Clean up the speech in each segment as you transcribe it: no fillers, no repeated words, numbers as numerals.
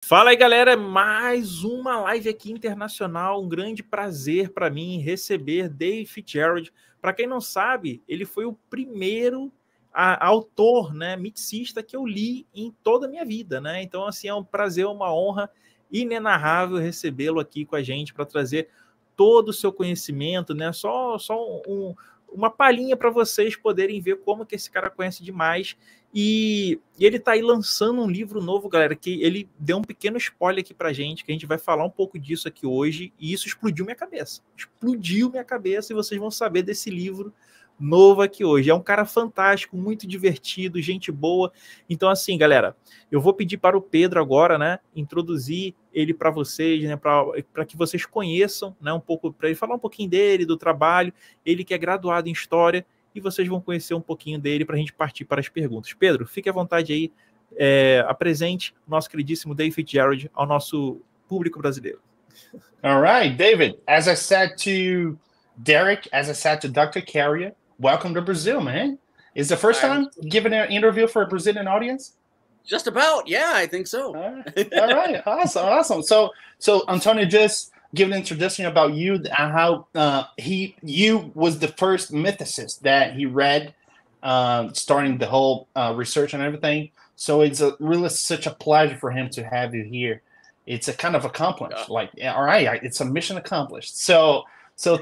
Fala aí, galera, mais uma live aqui internacional. Um grande prazer para mim receber Dave Fitzgerald. Para quem não sabe, ele foi o primeiro autor, né, miticista que eu li em toda a minha vida, né? Então, assim, é um prazer, uma honra inenarrável recebê-lo aqui com a gente para trazer todo o seu conhecimento, né? Uma palhinha para vocês poderem ver como que esse cara conhece demais. E ele está aí lançando um livro novo, galera, que ele deu um pequeno spoiler aqui pra gente, que a gente vai falar um pouco disso aqui hoje, e isso explodiu minha cabeça. Explodiu minha cabeça, e vocês vão saber desse livro novo aqui hoje. É um cara fantástico, muito divertido, gente boa. Então, assim, galera, eu vou pedir para o Pedro agora, né, introduzir ele para vocês, né, para que vocês conheçam, né, um pouco, para ele falar um pouquinho dele, do trabalho. Ele que é graduado em História, e vocês vão conhecer um pouquinho dele para a gente partir para as perguntas. Pedro, fique à vontade aí, apresente o nosso queridíssimo Dave Fitzgerald ao nosso público brasileiro. All right, David, as I said to Derek, as I said to Dr. Carrier, welcome to Brazil, man. Is the first time giving an interview for a Brazilian audience? Just about, yeah, I think so. All right. Awesome. So Antonio just give an introduction about you and how you was the first mythicist that he read, starting the whole research and everything. So it's really such a pleasure for him to have you here. It's a kind of accomplished, all right, it's a mission accomplished. So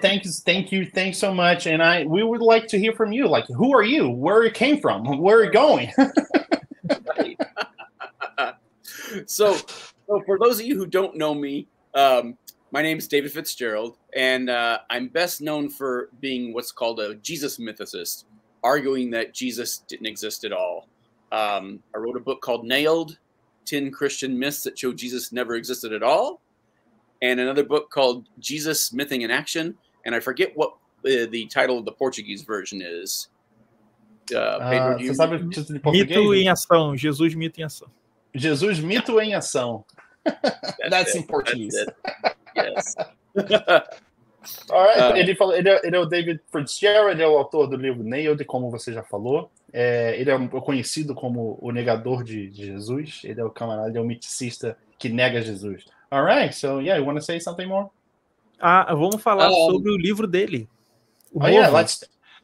thank you so much, and we would like to hear from you. Like, who are you? Where you came from? Where are you going? So for those of you who don't know me, my name is David Fitzgerald, and I'm best known for being what's called a Jesus mythicist, arguing that Jesus didn't exist at all. I wrote a book called Nailed, 10 Christian Myths that show Jesus never existed at all, and another book called Jesus Mything in Action, and I forget what the title of the Portuguese version is. Pedro, você sabe o título de português? Mito em ação, Jesus Mito em ação. Jesus Mito em ação. That's in Portuguese. Yes. All right. Ele é o David Fitzgerald, ele é o autor do livro Nailed, como você já falou. Ele é conhecido como o negador de Jesus. Ele é o camarada, ele é o miticista que nega Jesus. All right. So, yeah, you want to say something more? Vamos falar sobre o livro dele. Yeah,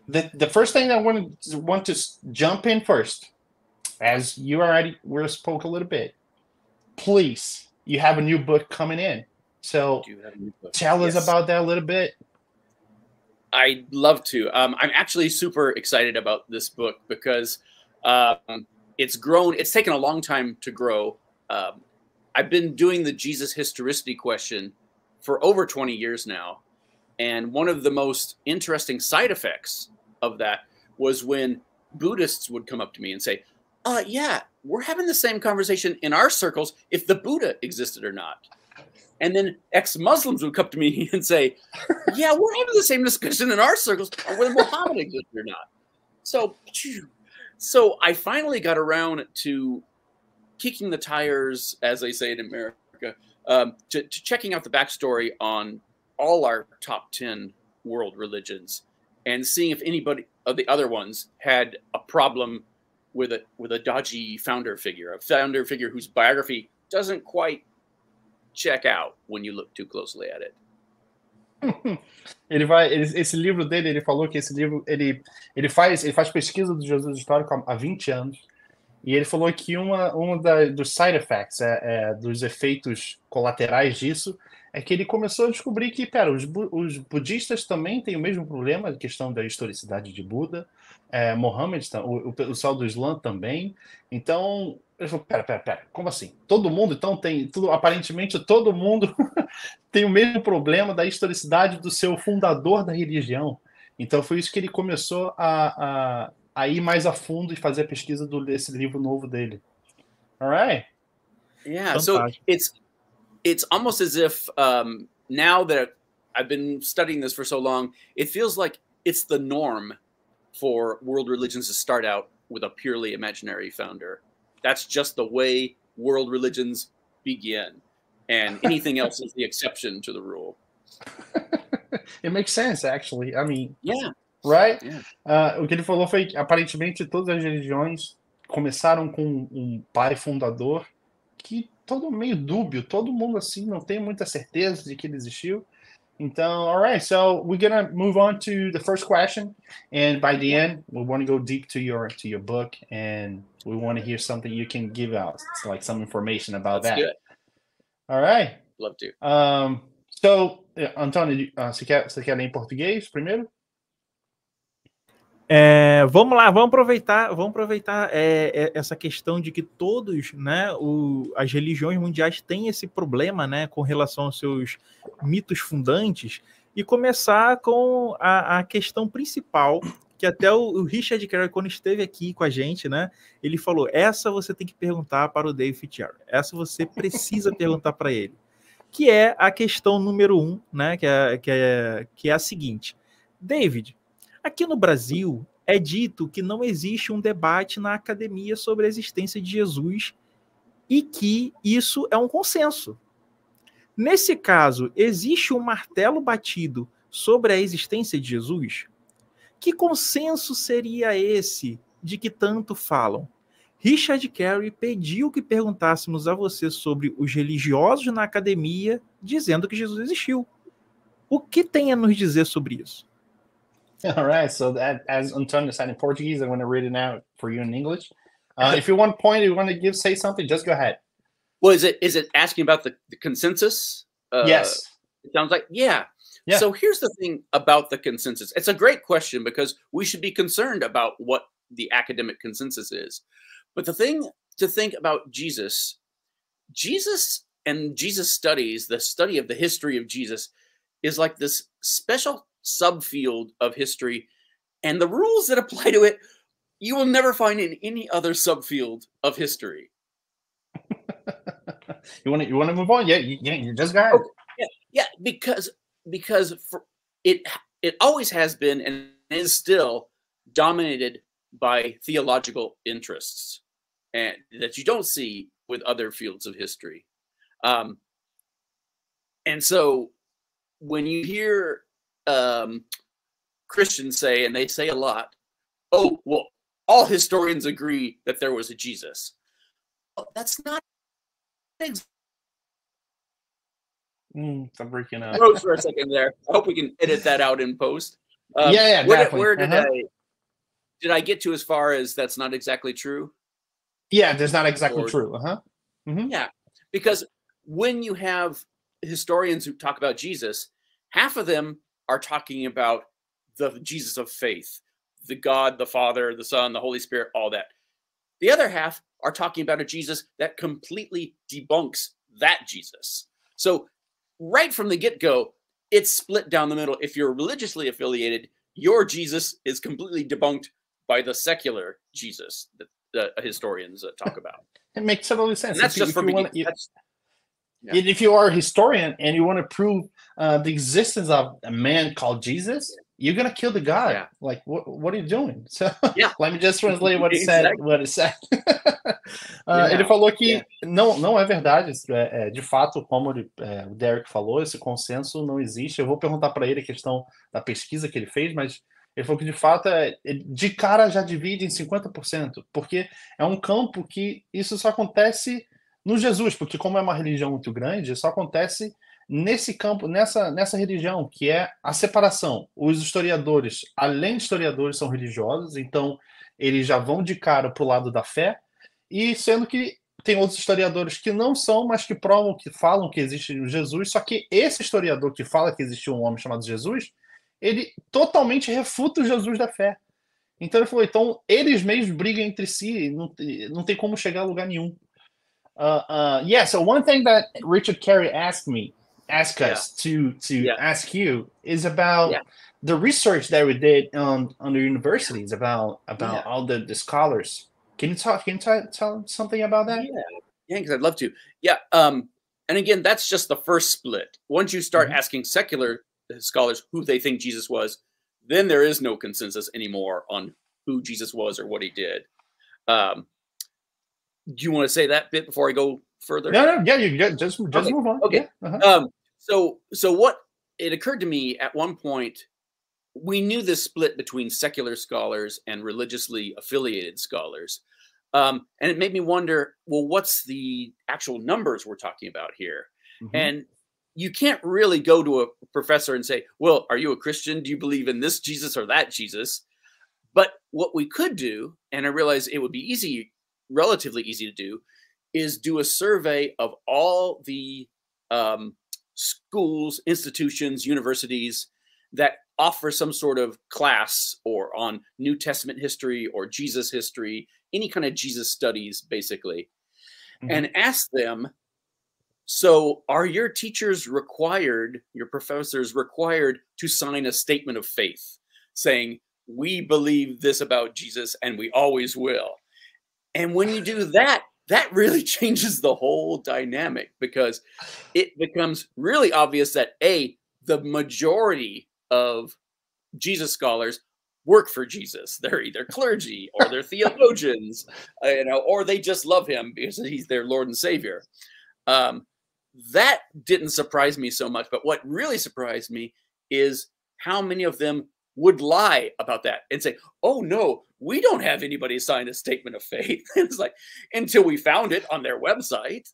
the first thing I want to jump in first, as you already spoke a little bit, please, you have a new book coming in. So tell us about that a little bit. I'd love to. I'm actually super excited about this book because it's grown. It's taken a long time to grow. I've been doing the Jesus historicity question for over 20 years now. And one of the most interesting side effects of that was when Buddhists would come up to me and say, yeah, we're having the same conversation in our circles if the Buddha existed or not. And then ex-Muslims would come to me and say, yeah, we're having the same discussion in our circles whether Muhammad existed or not. So I finally got around to kicking the tires, as they say in America, to checking out the backstory on all our top 10 world religions and seeing if anybody of the other ones had a problem with a dodgy founder figure whose biography doesn't quite check out when you look too closely at it. Esse livro dele, ele falou que esse livro, ele faz pesquisa do Jesus histórico há 20 anos, e ele falou que dos side effects, dos efeitos colaterais disso, é que ele começou a descobrir que, os budistas também têm o mesmo problema, a questão da historicidade de Buda, Mohammed, o pessoal do Islã também. Então, ele falou, pera, como assim? Todo mundo, então, aparentemente todo mundo tem o mesmo problema da historicidade do seu fundador da religião. Então, foi isso que ele começou a ir mais a fundo e fazer a pesquisa desse livro novo dele. All right? Yeah, so it's almost as if now that I've been studying this for so long, it feels like it's the norm for world religions to start out with a purely imaginary founder. That's just the way world religions begin. And anything else is the exception to the rule. It makes sense, actually. I mean, yeah. Right? Yeah. O que ele falou foi que, aparentemente, todas as religiões começaram com um pai fundador que todo meio dúbio, todo mundo assim não tem muita certeza de que ele existiu. Então, all right, so we're gonna move on to the first question, and by the end, we want to go deep to your book, and we want to hear something you can give us, like some information about That's that. good. All right. Love to. So, Antônio, você quer ler em português primeiro? Vamos lá, vamos aproveitar essa questão de que todos, né, as religiões mundiais têm esse problema, né, com relação aos seus mitos fundantes, e começar com a questão principal, que até o Richard Carey, quando esteve aqui com a gente, né, ele falou, essa você tem que perguntar para o David Fitzgerald, essa você precisa perguntar para ele, que é a questão número 1, né, que é a seguinte, David, aqui no Brasil, é dito que não existe um debate na academia sobre a existência de Jesus e que isso é um consenso. Nesse caso, existe um martelo batido sobre a existência de Jesus? Que consenso seria esse de que tanto falam? Richard Carey pediu que perguntássemos a você sobre os religiosos na academia dizendo que Jesus existiu. O que tem a nos dizer sobre isso? All right, so that, as Antonio said in Portuguese, I'm going to read it now for you in English. If you want to point, you want to say something, just go ahead. Well, is it asking about the consensus? Yes. It sounds like, yeah. So here's the thing about the consensus. It's a great question because we should be concerned about what the academic consensus is. But the thing to think about Jesus and Jesus studies, the study of the history of Jesus, is like this special subfield of history, and the rules that apply to it you will never find in any other subfield of history. You want to move on? Yeah, you just got it. Yeah, because for it always has been and is still dominated by theological interests, and that you don't see with other fields of history. And so when you hear Christians say, and they say a lot, oh, well, all historians agree that there was a Jesus. Well, that's not I'm breaking up. Froze for a second there. I hope we can edit that out in post. Definitely. Where did I get to as far as that's not exactly true? Yeah, that's not exactly true. Yeah, because when you have historians who talk about Jesus, half of them are talking about the Jesus of faith, the God, the Father, the Son, the Holy Spirit, all that. The other half are talking about a Jesus that completely debunks that Jesus. So right from the get-go, it's split down the middle. If you're religiously affiliated, your Jesus is completely debunked by the secular Jesus that the historians talk about. It makes totally sense. And that's just for beginners. If you are a historian and you want to prove the existence of a man called Jesus, you're gonna kill the God. Yeah. Like, what are you doing? So let me just translate what it said. What it said. Ele falou que não é verdade. De fato, como o Derek falou, esse consenso não existe. Eu vou perguntar para ele a questão da pesquisa que ele fez, mas ele falou que de fato de cara já divide em 50%, porque é um campo que isso só acontece no Jesus, porque como é uma religião muito grande, só acontece nesse campo, nessa religião, que é a separação. Os historiadores, além de historiadores, são religiosos, então eles já vão de cara para o lado da fé, e sendo que tem outros historiadores que não são, mas que provam, que falam que existe Jesus, só que esse historiador que fala que existiu um homem chamado Jesus, ele totalmente refuta o Jesus da fé. Então ele falou, então eles mesmos brigam entre si, não tem como chegar a lugar nenhum. So one thing that Richard Carey asked us to ask you is about the research that we did on the universities about all the scholars. Can you tell something about that? Yeah, because I'd love to. Yeah, and again, that's just the first split. Once you start asking secular scholars who they think Jesus was, then there is no consensus anymore on who Jesus was or what he did. Do you want to say that bit before I go further? No, you just move on. Okay. Yeah. So what it occurred to me at one point, we knew this split between secular scholars and religiously affiliated scholars. And it made me wonder, well, what's the actual numbers we're talking about here? And you can't really go to a professor and say, well, are you a Christian? Do you believe in this Jesus or that Jesus? But what we could do, and I realize it would be easy, relatively easy to do, is do a survey of all the schools, institutions, universities that offer some sort of class or on New Testament history or Jesus history, any kind of Jesus studies, basically, and ask them, so are your teachers required, your professors required to sign a statement of faith saying, we believe this about Jesus and we always will? And when you do that, that really changes the whole dynamic, because it becomes really obvious that the majority of Jesus scholars work for Jesus. They're either clergy or they're theologians, or they just love him because he's their Lord and Savior. That didn't surprise me so much, but what really surprised me is how many of them would lie about that and say, oh no, we don't have anybody sign a statement of faith. It's like, until we found it on their website.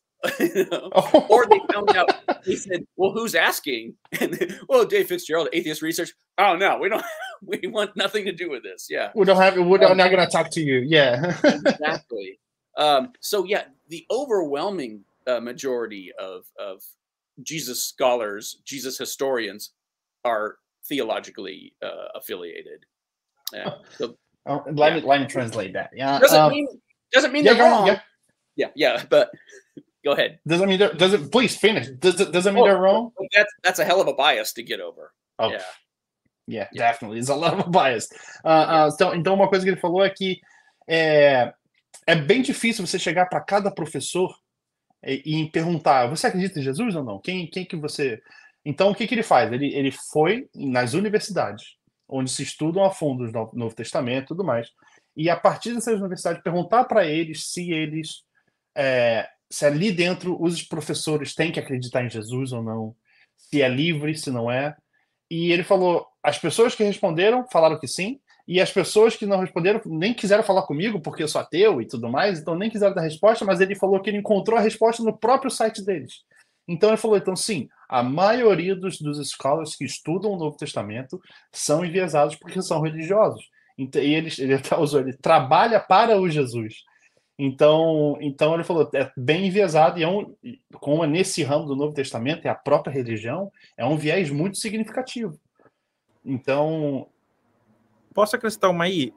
Or they found out, they said, well, who's asking? And well, Dave Fitzgerald, Atheist Research. Oh no, we don't, we want nothing to do with this. Yeah. We don't have, we're not going to talk to you. Yeah. Exactly. So yeah, the overwhelming majority of Jesus scholars, Jesus historians are theologically affiliated. Yeah. So, let me translate that. Yeah. Doesn't mean they're wrong. Yeah, but go ahead. Doesn't mean please finish. Doesn't mean they're wrong. That's a hell of a bias to get over. Oh. Yeah, definitely. It's a lot of a bias. Então uma coisa que ele falou é que é bem difícil você chegar para cada professor e perguntar, você acredita em Jesus ou não? Quem que você... Então, o que ele faz? Ele foi nas universidades, onde se estudam a fundo o Novo Testamento e tudo mais, e a partir dessas universidades perguntar para eles se se ali dentro os professores têm que acreditar em Jesus ou não, se é livre, se não é. E ele falou, as pessoas que responderam falaram que sim, e as pessoas que não responderam nem quiseram falar comigo, porque eu sou ateu e tudo mais, então nem quiseram dar resposta, mas ele falou que ele encontrou a resposta no próprio site deles. Então ele falou, então sim, a maioria dos scholars que estudam o Novo Testamento são enviesados porque são religiosos. Então, e ele até usou, ele trabalha para o Jesus. Então ele falou, é bem enviesado, e como nesse ramo do Novo Testamento, é a própria religião, é um viés muito significativo. Então... Posso acrescentar uma aí?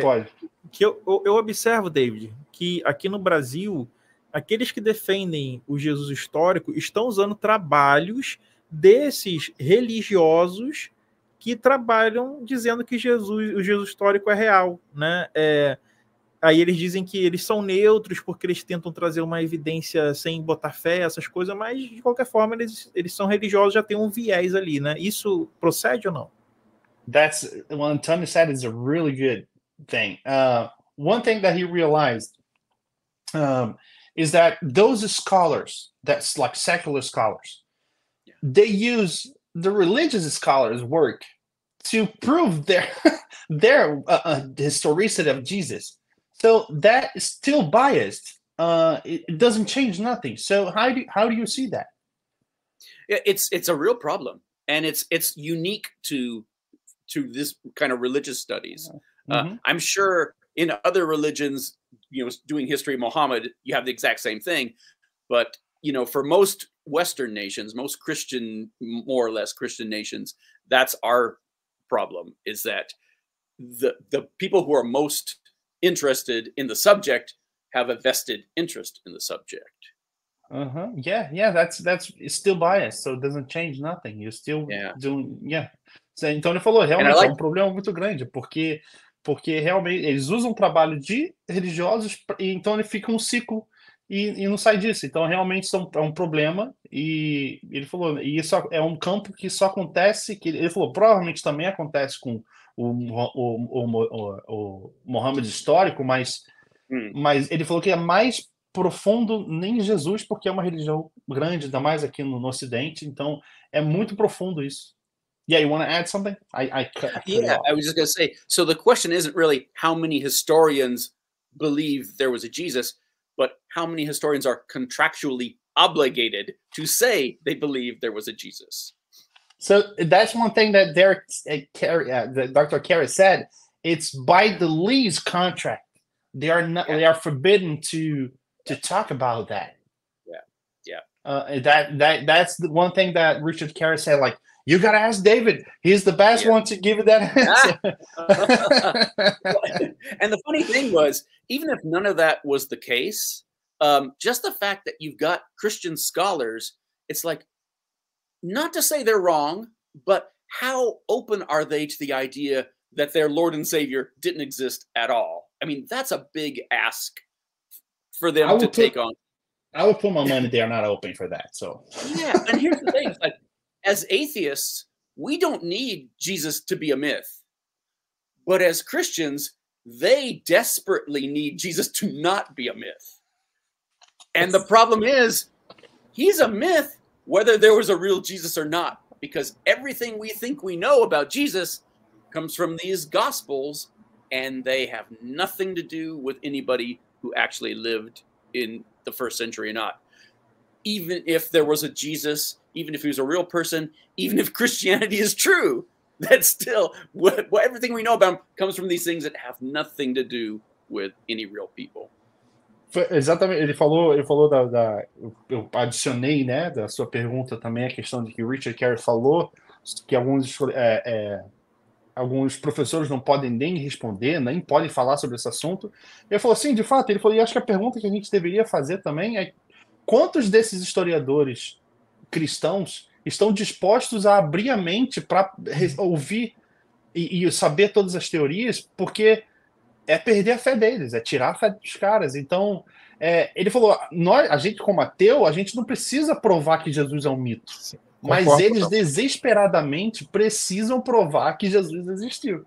Pode. Que eu observo, David, que aqui no Brasil, aqueles que defendem o Jesus histórico estão usando trabalhos desses religiosos que trabalham dizendo que o Jesus histórico é real, né? Aí eles dizem que eles são neutros porque eles tentam trazer uma evidência sem botar fé, essas coisas, mas de qualquer forma eles são religiosos, já tem um viés ali, né? Isso procede ou não? That's what Antonio said is a really good thing. One thing that he realized is that those scholars, that's like secular scholars, they use the religious scholars' work to prove their historicity of Jesus. So that is still biased. It doesn't change nothing. So how do you see that? Yeah, it's a real problem, and it's unique to this kind of religious studies. I'm sure in other religions, doing history of Muhammad, you have the exact same thing. But, for most Western nations, most Christian, more or less Christian nations, that's our problem, is that the people who are most interested in the subject have a vested interest in the subject. Yeah, that's it's still biased, so it doesn't change nothing. You're still doing, Então ele falou, realmente é um problema muito grande, porque realmente eles usam o trabalho de religiosos, e então ele fica um ciclo e não sai disso. Então realmente é um problema, e ele falou, e isso é um campo que só acontece, que ele falou, provavelmente também acontece com o Muhammad histórico, mas ele falou que é mais profundo nem Jesus, porque é uma religião grande, ainda mais aqui no Ocidente, então é muito profundo isso. Yeah, you want to add something? I was just going to say, so the question isn't really how many historians believe there was a Jesus, but how many historians are contractually obligated to say they believe there was a Jesus? So that's one thing that Dr. Carey said. It's by the lease contract. They are not. They are forbidden to talk about that. That's the one thing that Richard Carey said. Like, you gotta ask David. He's the best one to give you that answer. And the funny thing was, even if none of that was the case, just the fact that you've got Christian scholars, it's like, not to say they're wrong, but how open are they to the idea that their Lord and Savior didn't exist at all? I mean, that's a big ask for them to take on. I would put my money they're not open for that. So yeah, and here's the thing: like, as atheists, we don't need Jesus to be a myth, but as Christians, they desperately need Jesus to not be a myth. And the problem is, he's a myth whether there was a real Jesus or not, because everything we think we know about Jesus comes from these Gospels, and they have nothing to do with anybody who actually lived in the first century or not. Even if there was a Jesus, even if he was a real person, even if Christianity is true, that's still what everything we know about him comes from these things that have nothing to do with any real people. Exatamente, ele falou eu adicionei, né, da sua pergunta também a questão de que o Richard Carey falou que alguns professores não podem nem responder, nem podem falar sobre esse assunto. Ele falou, sim, de fato, ele falou, e acho que a pergunta que a gente deveria fazer também é quantos desses historiadores cristãos estão dispostos a abrir a mente para ouvir e saber todas as teorias, porque é perder a fé deles, é tirar a fé dos caras. Então, ele falou, a gente como ateu, a gente não precisa provar que Jesus é um mito. Sim. Mas eles desesperadamente precisam provar que Jesus existiu.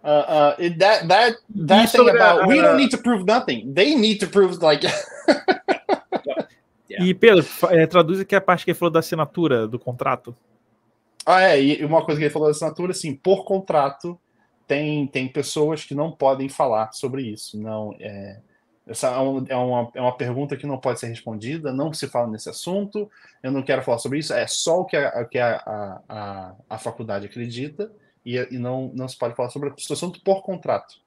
That thing about we don't need to prove nothing. They need to prove like. E Pedro, traduz aqui a parte que ele falou da assinatura do contrato. E uma coisa que ele falou da assinatura, assim, por contrato tem pessoas que não podem falar sobre isso. Não essa é uma pergunta que não pode ser respondida, não se fala nesse assunto, eu não quero falar sobre isso, é só o que a faculdade acredita e não se pode falar sobre esse assunto por contrato.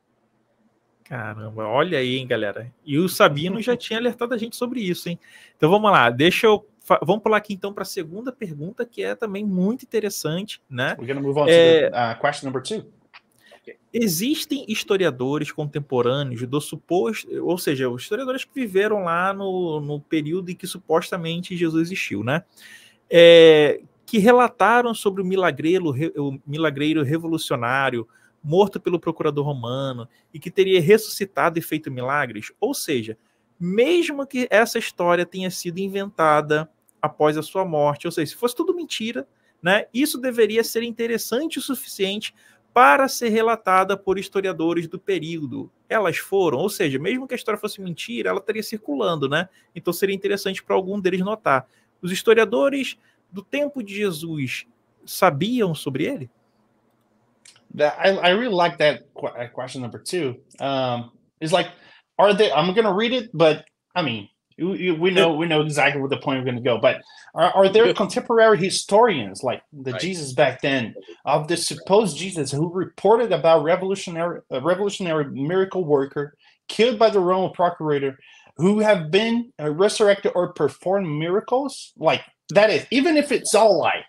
Caramba, olha aí, hein, galera. E o Sabino já tinha alertado a gente sobre isso, hein? Então vamos lá, vamos pular aqui então para a segunda pergunta, que é também muito interessante, né? We're gonna move on to question number 2. Existem historiadores contemporâneos do suposto, ou seja, os historiadores que viveram lá no período em que supostamente Jesus existiu, né? Que relataram sobre o milagreiro revolucionário morto pelo procurador romano e que teria ressuscitado e feito milagres. Ou seja, mesmo que essa história tenha sido inventada após a sua morte, ou seja, se fosse tudo mentira, né? Isso deveria ser interessante o suficiente para ser relatada por historiadores do período. Elas foram, ou seja, mesmo que a história fosse mentira, ela estaria circulando, né? Então seria interessante para algum deles notar. Os historiadores do tempo de Jesus sabiam sobre ele? I really like that question number 2. It's like, are they? I'm going to read it, but I mean, we know exactly where the point we're going to go. But are there contemporary historians like the Jesus back then of the supposed Jesus who reported about revolutionary miracle worker killed by the Roman procurator who have been resurrected or performed miracles? Like that is, even if it's all lie,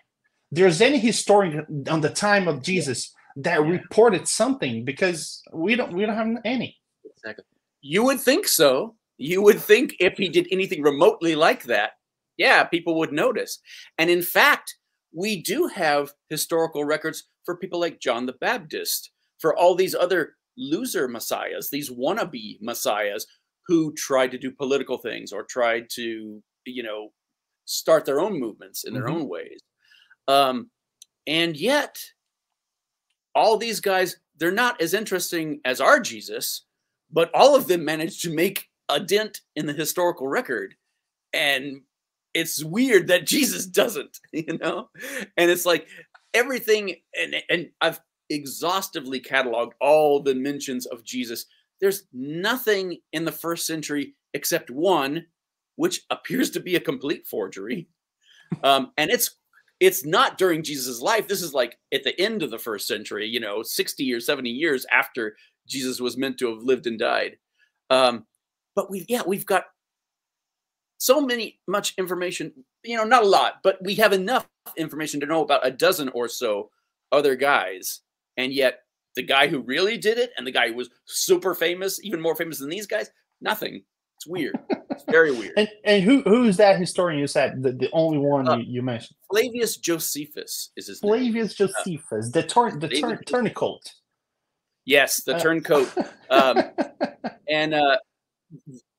there's any historian on the time of Jesus that reported something, because we don't have any. Exactly. You would think so. You would think if he did anything remotely like that, yeah, people would notice. And in fact, we do have historical records for people like John the Baptist, for all these other loser messiahs, these wannabe messiahs who tried to do political things or tried to, start their own movements in their own ways. And yet, all these guys, they're not as interesting as our Jesus, but all of them managed to make a dent in the historical record. And it's weird that Jesus doesn't, And it's like everything, and I've exhaustively cataloged all the mentions of Jesus there's nothing in the 1st century except one, which appears to be a complete forgery. And it's not during Jesus' life. This is like at the end of the 1st century, you know, 60 or 70 years after Jesus was meant to have lived and died. But we've got so much information, you know, not a lot, but we have enough information to know about a dozen or so other guys. And yet the guy who really did it and the guy who was super famous, even more famous than these guys, nothing. It's weird. It's very weird. And who's that historian you said? The only one you mentioned? Flavius Josephus is his name. Flavius Josephus, the turncoat. Yes, the turncoat.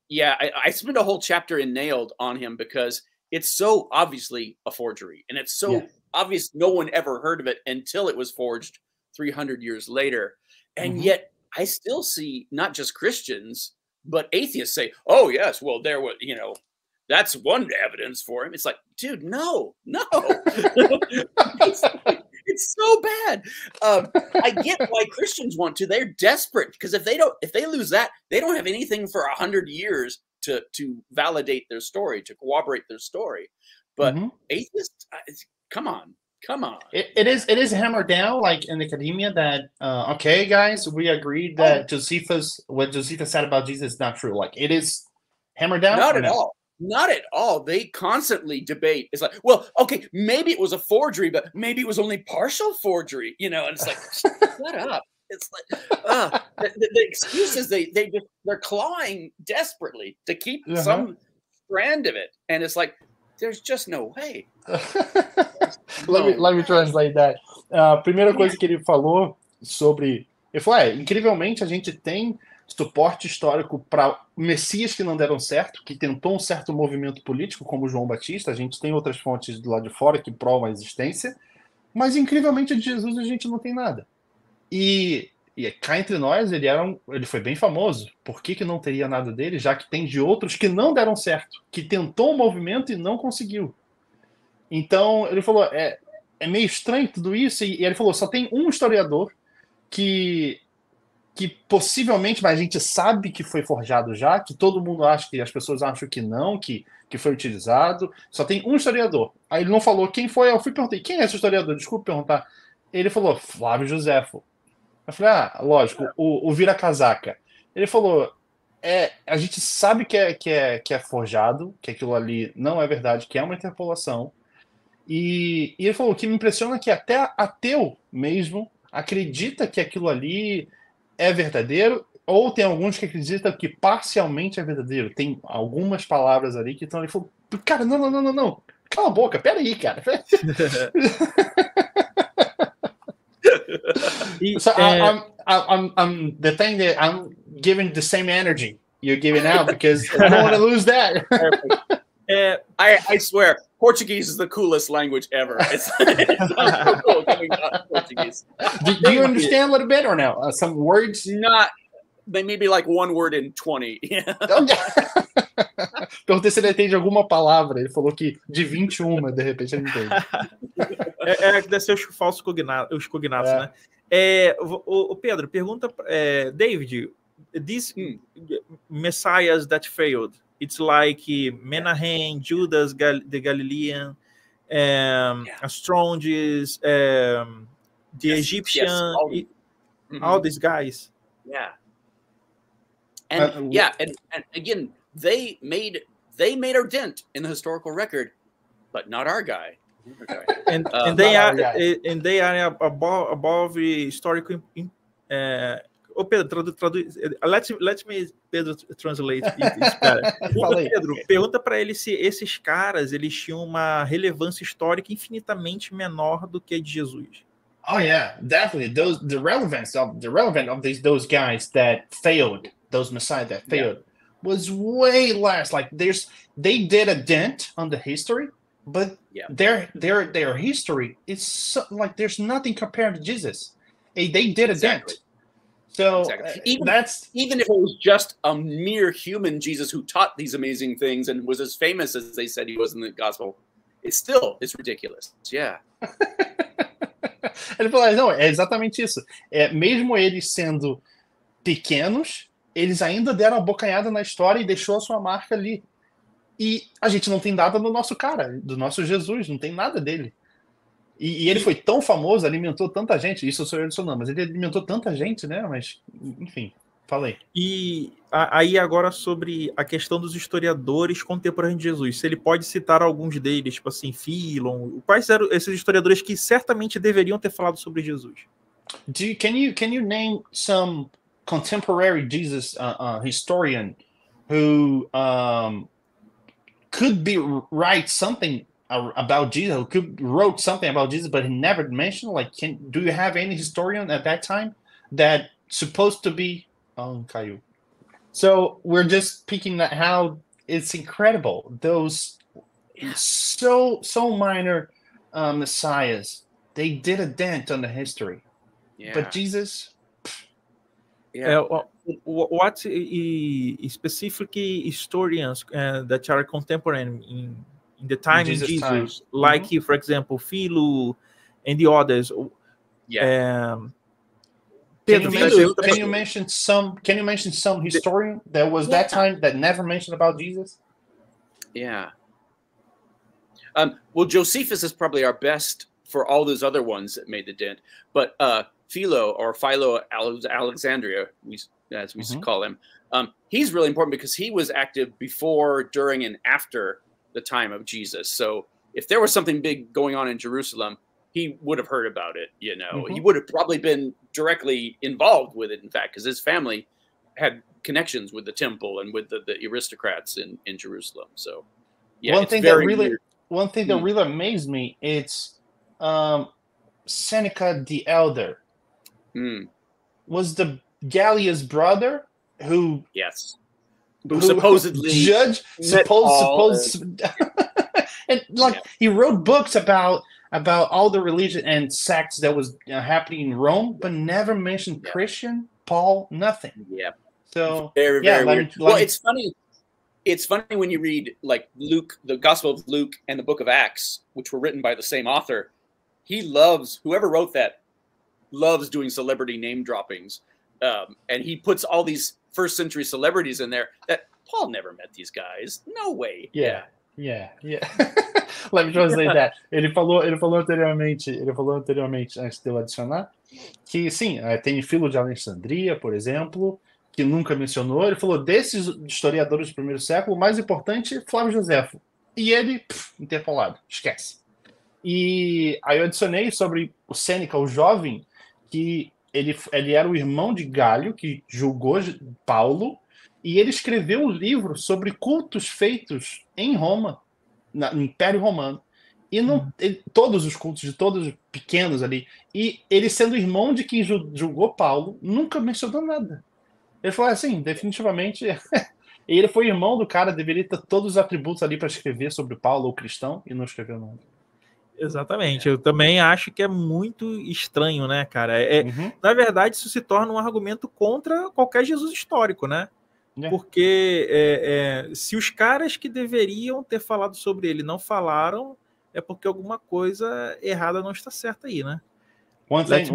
Yeah, I spent a whole chapter in Nailed on him because it's so obviously a forgery. And it's so obvious no one ever heard of it until it was forged 300 years later. And yet I still see not just Christians, but atheists say, oh, yes, well, there was, you know, that's one evidence for him. It's like, dude, no. It's so bad. I get why Christians want to. They're desperate because if they lose that, they don't have anything for 100 years to validate their story, to corroborate their story. But atheists, come on. It is hammered down like in academia that okay, guys, we agreed that what Josephus said about Jesus is not true. Like it is hammered down. Not at all. Not at all. They constantly debate. It's like, well, okay, maybe it was a forgery, but maybe it was only partial forgery, you know. And it's like, shut up. It's like the excuses they're clawing desperately to keep some strand of it, and it's like there's just no way. Let me translate that. Primeira coisa que ele falou sobre, ele falou, incrivelmente a gente tem suporte histórico para messias que não deram certo, que tentou um certo movimento político, como João Batista. A gente tem outras fontes do lado de fora que provam a existência, mas incrivelmente de Jesus a gente não tem nada. E cá entre nós ele foi bem famoso. Por que não teria nada dele, já que tem de outros que não deram certo, que tentou um movimento e não conseguiu? Então ele falou, é meio estranho tudo isso, e ele falou, só tem um historiador que possivelmente, mas a gente sabe que foi forjado já, que todo mundo acha, que as pessoas acham que não, que foi utilizado. Só tem um historiador. Aí ele não falou quem foi, eu fui perguntei, quem é esse historiador? Desculpa perguntar. Ele falou, Flávio Josefo. Eu falei, lógico, o vira-casaca. Ele falou, a gente sabe que é forjado, que aquilo ali não é verdade, que é uma interpolação. E ele falou, o que me impressiona é que até ateu mesmo acredita que aquilo ali é verdadeiro, ou tem alguns que acreditam que parcialmente é verdadeiro. Tem algumas palavras ali que estão ali. Falou, cara, não. Cala a boca, peraí, cara. So I'm the thing that I'm giving the same energy you're giving out because I don't want to lose that. I swear, Portuguese is the coolest language ever. It's so cool coming out of Portuguese. Do you understand a little bit or no? Some words? Not. They may be like one word in 20. Perguntei se ele entende alguma palavra. Ele falou que de 21, de repente ele entende. Deve ser os cognatos, né? O Pedro, pergunta... David, these messiahs that failed, it's like Menahem, Judas the Galilean, Astronges, the Egyptian, all these guys. Yeah. And and again, they made a dent in the historical record, but not our guy. And they are above historical. Pedro, let me Pedro translate isso, cara. Pedro, pergunta para ele se esses caras eles tinham uma relevância histórica infinitamente menor do que a de Jesus. Oh yeah, definitely. The relevance of those guys that failed, those messiahs that failed, was way less. Like they did a dent on the history, but their history is so, like there's nothing compared to Jesus. They did a dent. So even if it was just a mere human Jesus who taught these amazing things and was as famous as they said he was in the gospel, it's ridiculous. Yeah. Ele falou, não, é exatamente isso. Mesmo eles sendo pequenos, eles ainda deram a bocanhada na história e deixou a sua marca ali. E a gente não tem nada do nosso cara, do nosso Jesus, não tem nada dele. E ele foi tão famoso, alimentou tanta gente, isso eu sou adicionando, mas ele alimentou tanta gente, né? Mas, enfim, falei. E aí agora sobre a questão dos historiadores contemporâneos de Jesus, se ele pode citar alguns deles, tipo assim, Philon, quais eram esses historiadores que certamente deveriam ter falado sobre Jesus? Can you name some contemporary Jesus historian who could write something about Jesus, who wrote something about Jesus, but he never mentioned? Like, do you have any historian at that time that supposed to be? Oh, Caio. So we're just picking that how it's incredible. Those so minor messiahs, they did a dent on the history. Yeah. But Jesus, Yeah. What specific historians that are contemporary in the time of Jesus, time. like for example, Philo and the others? Yeah. Can you mention some historian that was that time that never mentioned about Jesus? Yeah. Well, Josephus is probably our best for all those other ones that made the dent, but Philo Alexandria, as we used to call him, he's really important because he was active before, during, and after the time of Jesus. So if there was something big going on in Jerusalem, he would have heard about it. You know, he would have probably been directly involved with it, in fact, because his family had connections with the temple and with the aristocrats in Jerusalem. So yeah, one thing that really amazed me, it's Seneca the Elder was the Gallia's brother who supposedly and he wrote books about all the religion and sects that was happening in Rome, but never mentioned Christian, Paul, nothing. Yeah. So very weird. Well, it's funny. It's funny when you read like Luke, the Gospel of Luke and the Book of Acts, which were written by the same author. Whoever wrote that loves doing celebrity name droppings. And he puts all these first century celebrities in there that Paul never met these guys. No way. Yeah. Let me translate that. Ele falou anteriormente, antes de eu adicionar, que sim, tem Filo de Alexandria, por exemplo, que nunca mencionou. Ele falou desses historiadores do primeiro século, o mais importante, Flávio Joséfo. E ele, interpolado, esquece. E aí eu adicionei sobre o Sêneca, o jovem, que ele era o irmão de Galho, que julgou Paulo, e ele escreveu um livro sobre cultos feitos em Roma, no Império Romano. E todos os cultos, de todos os pequenos ali. E ele, sendo irmão de quem julgou Paulo, nunca mencionou nada. Ele falou assim, definitivamente... ele foi irmão do cara, deveria ter todos os atributos ali para escrever sobre Paulo, ou cristão, e não escreveu nada. Exatamente, eu também acho que é muito estranho, né, cara? Na verdade, isso se torna um argumento contra qualquer Jesus histórico, né? Porque se os caras que deveriam ter falado sobre ele não falaram, é porque alguma coisa errada não está certa aí, né? One thing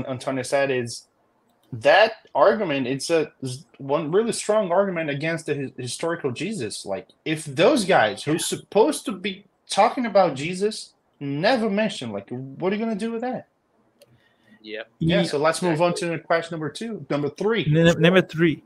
Antonio said is that argument, it's one really strong argument against the historical Jesus. Like, if those guys who's supposed to be talking about Jesus never mentioned, like, what are you going to do with that? So let's move on to question number 3. Number 3.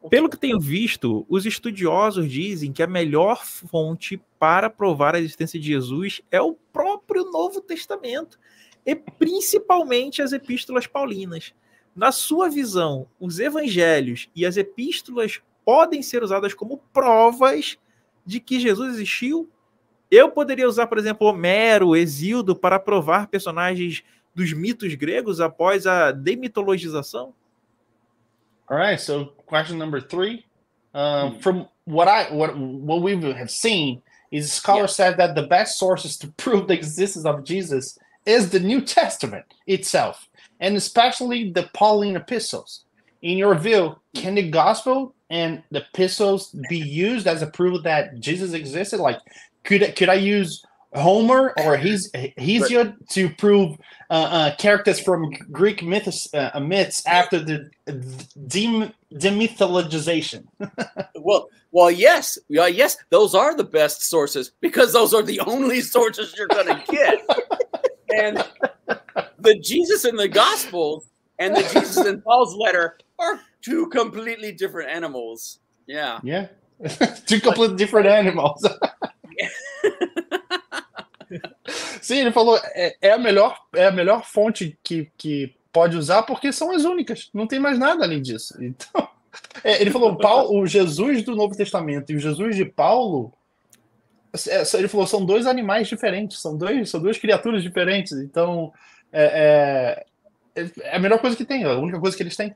Pelo que tenho visto, os estudiosos dizem que a melhor fonte para provar a existência de Jesus é o próprio Novo Testamento, e principalmente as epístolas paulinas. Na sua visão, os evangelhos e as epístolas podem ser usadas como provas de que Jesus existiu? Eu poderia usar, por exemplo, Homero, Hesíodo, para provar personagens dos mitos gregos após a demitologização? All right, so question number 3. From what we have seen, is scholars said that the best sources to prove the existence of Jesus is the New Testament itself, and especially the Pauline epistles. In your view, can the gospel and the epistles be used as a proof that Jesus existed? Like, could I use Homer or Hesiod to prove characters from Greek myths after the demythologization. well, yes, those are the best sources because those are the only sources you're going to get. And the Jesus in the Gospels and the Jesus in Paul's letter are two completely different animals. Yeah. Yeah. Two completely different animals. Sim, ele falou, é a melhor fonte que pode usar porque são as únicas, não tem mais nada além disso. Então, ele falou, o Jesus do Novo Testamento e o Jesus de Paulo, ele falou, são dois animais diferentes, são duas criaturas diferentes, então é a melhor coisa que tem, a única coisa que eles têm.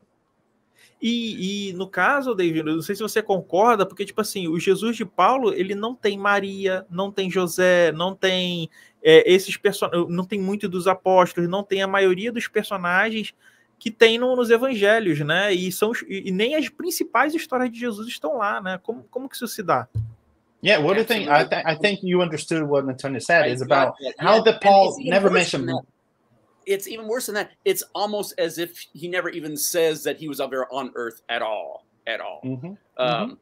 E no caso, David, eu não sei se você concorda, porque, tipo assim, o Jesus de Paulo, ele não tem Maria, não tem José, não tem esses personagens, não tem muito dos apóstolos, não tem a maioria dos personagens que tem nos evangelhos, né? E nem as principais histórias de Jesus estão lá, né? Como que isso se dá? Yeah, what do you think? I think you understood what Antonio said is about how the Paul never mentioned. It's even worse than that. It's almost as if he never even says that he was ever on earth at all. Mm-hmm.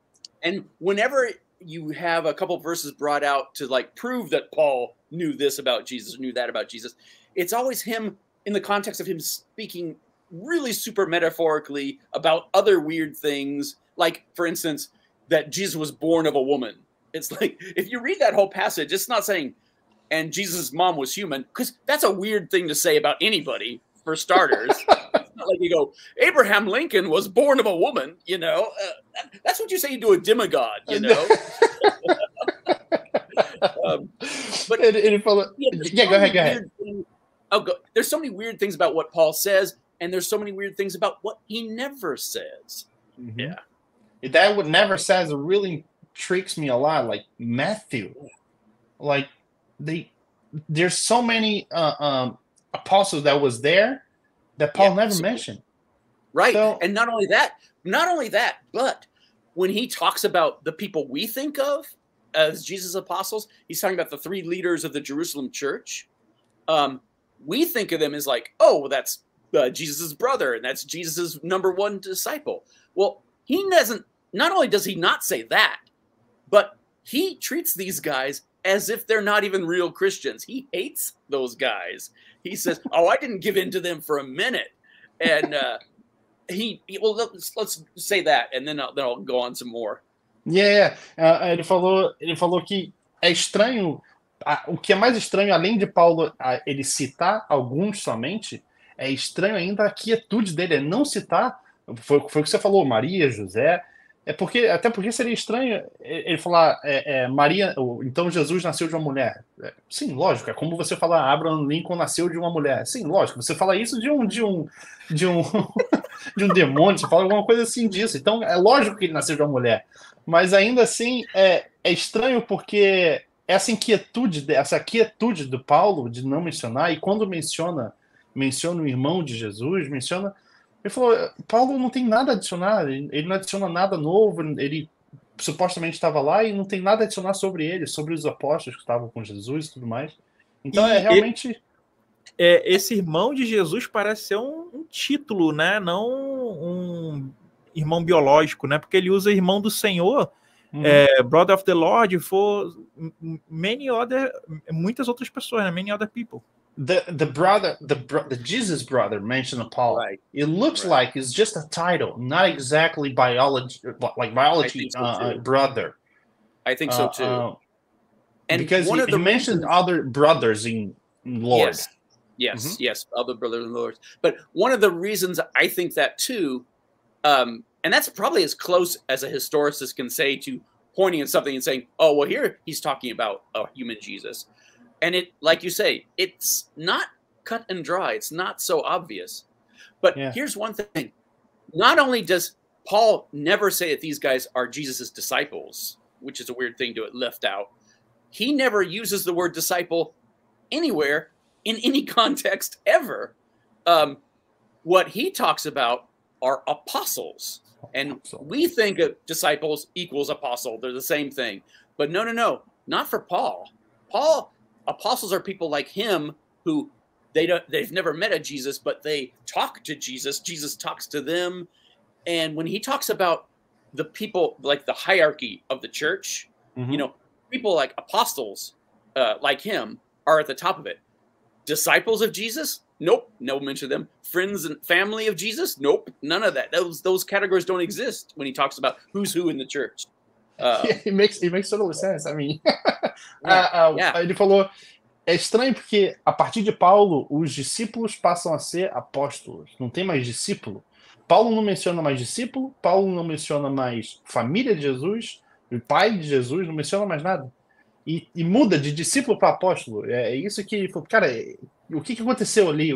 And whenever you have a couple verses brought out to like prove that Paul knew this about Jesus, knew that about Jesus, it's always him in the context of him speaking really super metaphorically about other weird things. Like, for instance, that Jesus was born of a woman. It's like, if you read that whole passage, it's not saying, and Jesus' mom was human, because that's a weird thing to say about anybody, for starters. It's not like you go, Abraham Lincoln was born of a woman, you know? That's what you say to a demigod, you know? But yeah, go ahead. There's so many weird things about what Paul says, and there's so many weird things about what he never says. Mm-hmm. Yeah. That what never says really tricks me a lot, like Matthew. Like, there's so many apostles that was there that Paul never mentioned. Right. So, and not only that, but when he talks about the people we think of as Jesus' apostles, he's talking about the three leaders of the Jerusalem church. We think of them as like, oh, well, that's Jesus' brother, and that's Jesus' number one disciple. Well, he doesn't, not only does he not say that, but he treats these guys as if they're not even real Christians. He hates those guys. He says, oh, I didn't give in to them for a minute. And well, let's say that, and then I'll go on some more. Yeah, ele falou que é estranho, o que é mais estranho, além de Paulo ele citar alguns somente, é estranho ainda a quietude dele, é não citar, foi o que você falou, Maria, José, até porque seria estranho ele falar Maria, então Jesus nasceu de uma mulher. Sim, lógico, é como você falar Abraham Lincoln nasceu de uma mulher. Sim, lógico, você fala isso de um demônio, você fala alguma coisa assim disso. Então é lógico que ele nasceu de uma mulher. Mas ainda assim é estranho porque essa quietude do Paulo de não mencionar, e quando menciona o irmão de Jesus, ele falou, Paulo não tem nada a adicionar, ele não adiciona nada novo, ele supostamente estava lá e não tem nada a adicionar sobre ele, sobre os apóstolos que estavam com Jesus e tudo mais. Então realmente... esse irmão de Jesus parece ser um título, né? Não um irmão biológico, né? Porque ele usa irmão do Senhor, brother of the Lord, for muitas outras pessoas, né? Many other people. The Jesus brother mentioned of Paul. Right. It looks like it's just a title, not exactly biology, brother. I think so too. And because he mentioned other brothers in Lord. Yes, other brothers in Lord. But one of the reasons I think that too, and that's probably as close as a historicist can say to pointing at something and saying, "Oh, well, here he's talking about a human Jesus." And it, like you say, it's not cut and dry. It's not so obvious. But here's one thing. Not only does Paul never say that these guys are Jesus's disciples, which is a weird thing to left out, he never uses the word disciple anywhere in any context ever. What he talks about are apostles. And we think of disciples equals apostle. They're the same thing. But no, not for Paul. apostles are people like him who they've never met a Jesus, but they talk to Jesus. Jesus talks to them. And when he talks about the people, like the hierarchy of the church, you know, people like apostles like him are at the top of it. Disciples of Jesus? Nope, no mention of them. Friends and family of Jesus? Nope, none of that. Those categories don't exist when he talks about who's who in the church. It makes total sense. I mean, ele falou, é estranho porque a partir de Paulo, os discípulos passam a ser apóstolos. Não tem mais discípulo. Paulo não menciona mais discípulo, Paulo não menciona mais família de Jesus, o pai de Jesus, não menciona mais nada. E muda de discípulo para apóstolo. É isso que, cara, o que aconteceu ali?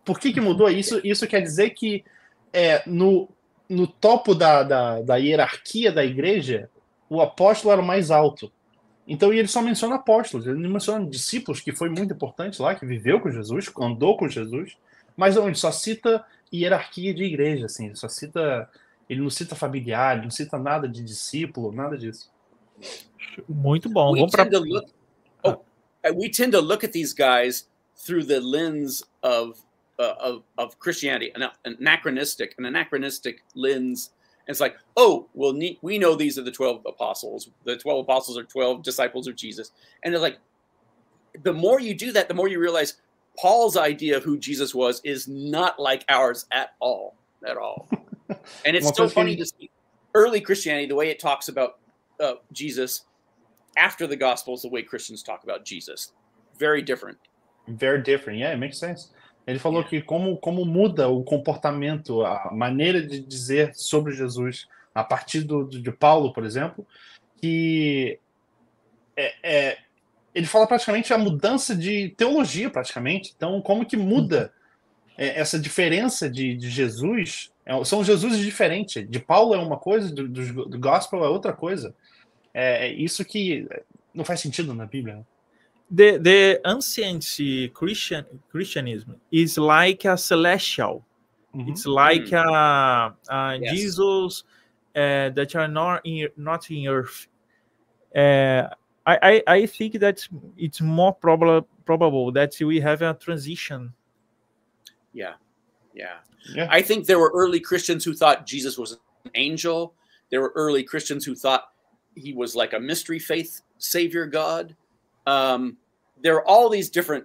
Por que mudou isso? Isso quer dizer que no topo da hierarquia da igreja, o apóstolo era o mais alto. Então ele só menciona apóstolos, ele não menciona discípulos, que foi muito importante lá, que viveu com Jesus, andou com Jesus, mas não, ele só cita hierarquia de igreja, assim, ele não cita familiar, ele não cita nada de discípulo, nada disso. Muito bom. We tend to look at these guys through the lens of Christianity, an anachronistic lens. And it's like, oh, well, we know these are the 12 apostles. The 12 apostles are 12 disciples of Jesus. And it's like, the more you do that, the more you realize Paul's idea of who Jesus was is not like ours at all. And it's so funny to see early Christianity, the way it talks about Jesus after the Gospels, the way Christians talk about Jesus. Very different. Very different. Yeah, it makes sense. Ele falou que como muda o comportamento, a maneira de dizer sobre Jesus a partir de Paulo, por exemplo, que ele fala praticamente a mudança de teologia, praticamente. Então, como que muda essa diferença de Jesus? São Jesus diferentes. De Paulo é uma coisa, do Gospel é outra coisa. É isso que não faz sentido na Bíblia, né? The ancient Christianism is like a celestial. It's like a yes. Jesus that are not in earth. I think that it's more probable that we have a transition. Yeah. I think there were early Christians who thought Jesus was an angel. There were early Christians who thought he was like a mystery faith savior God. There are all these different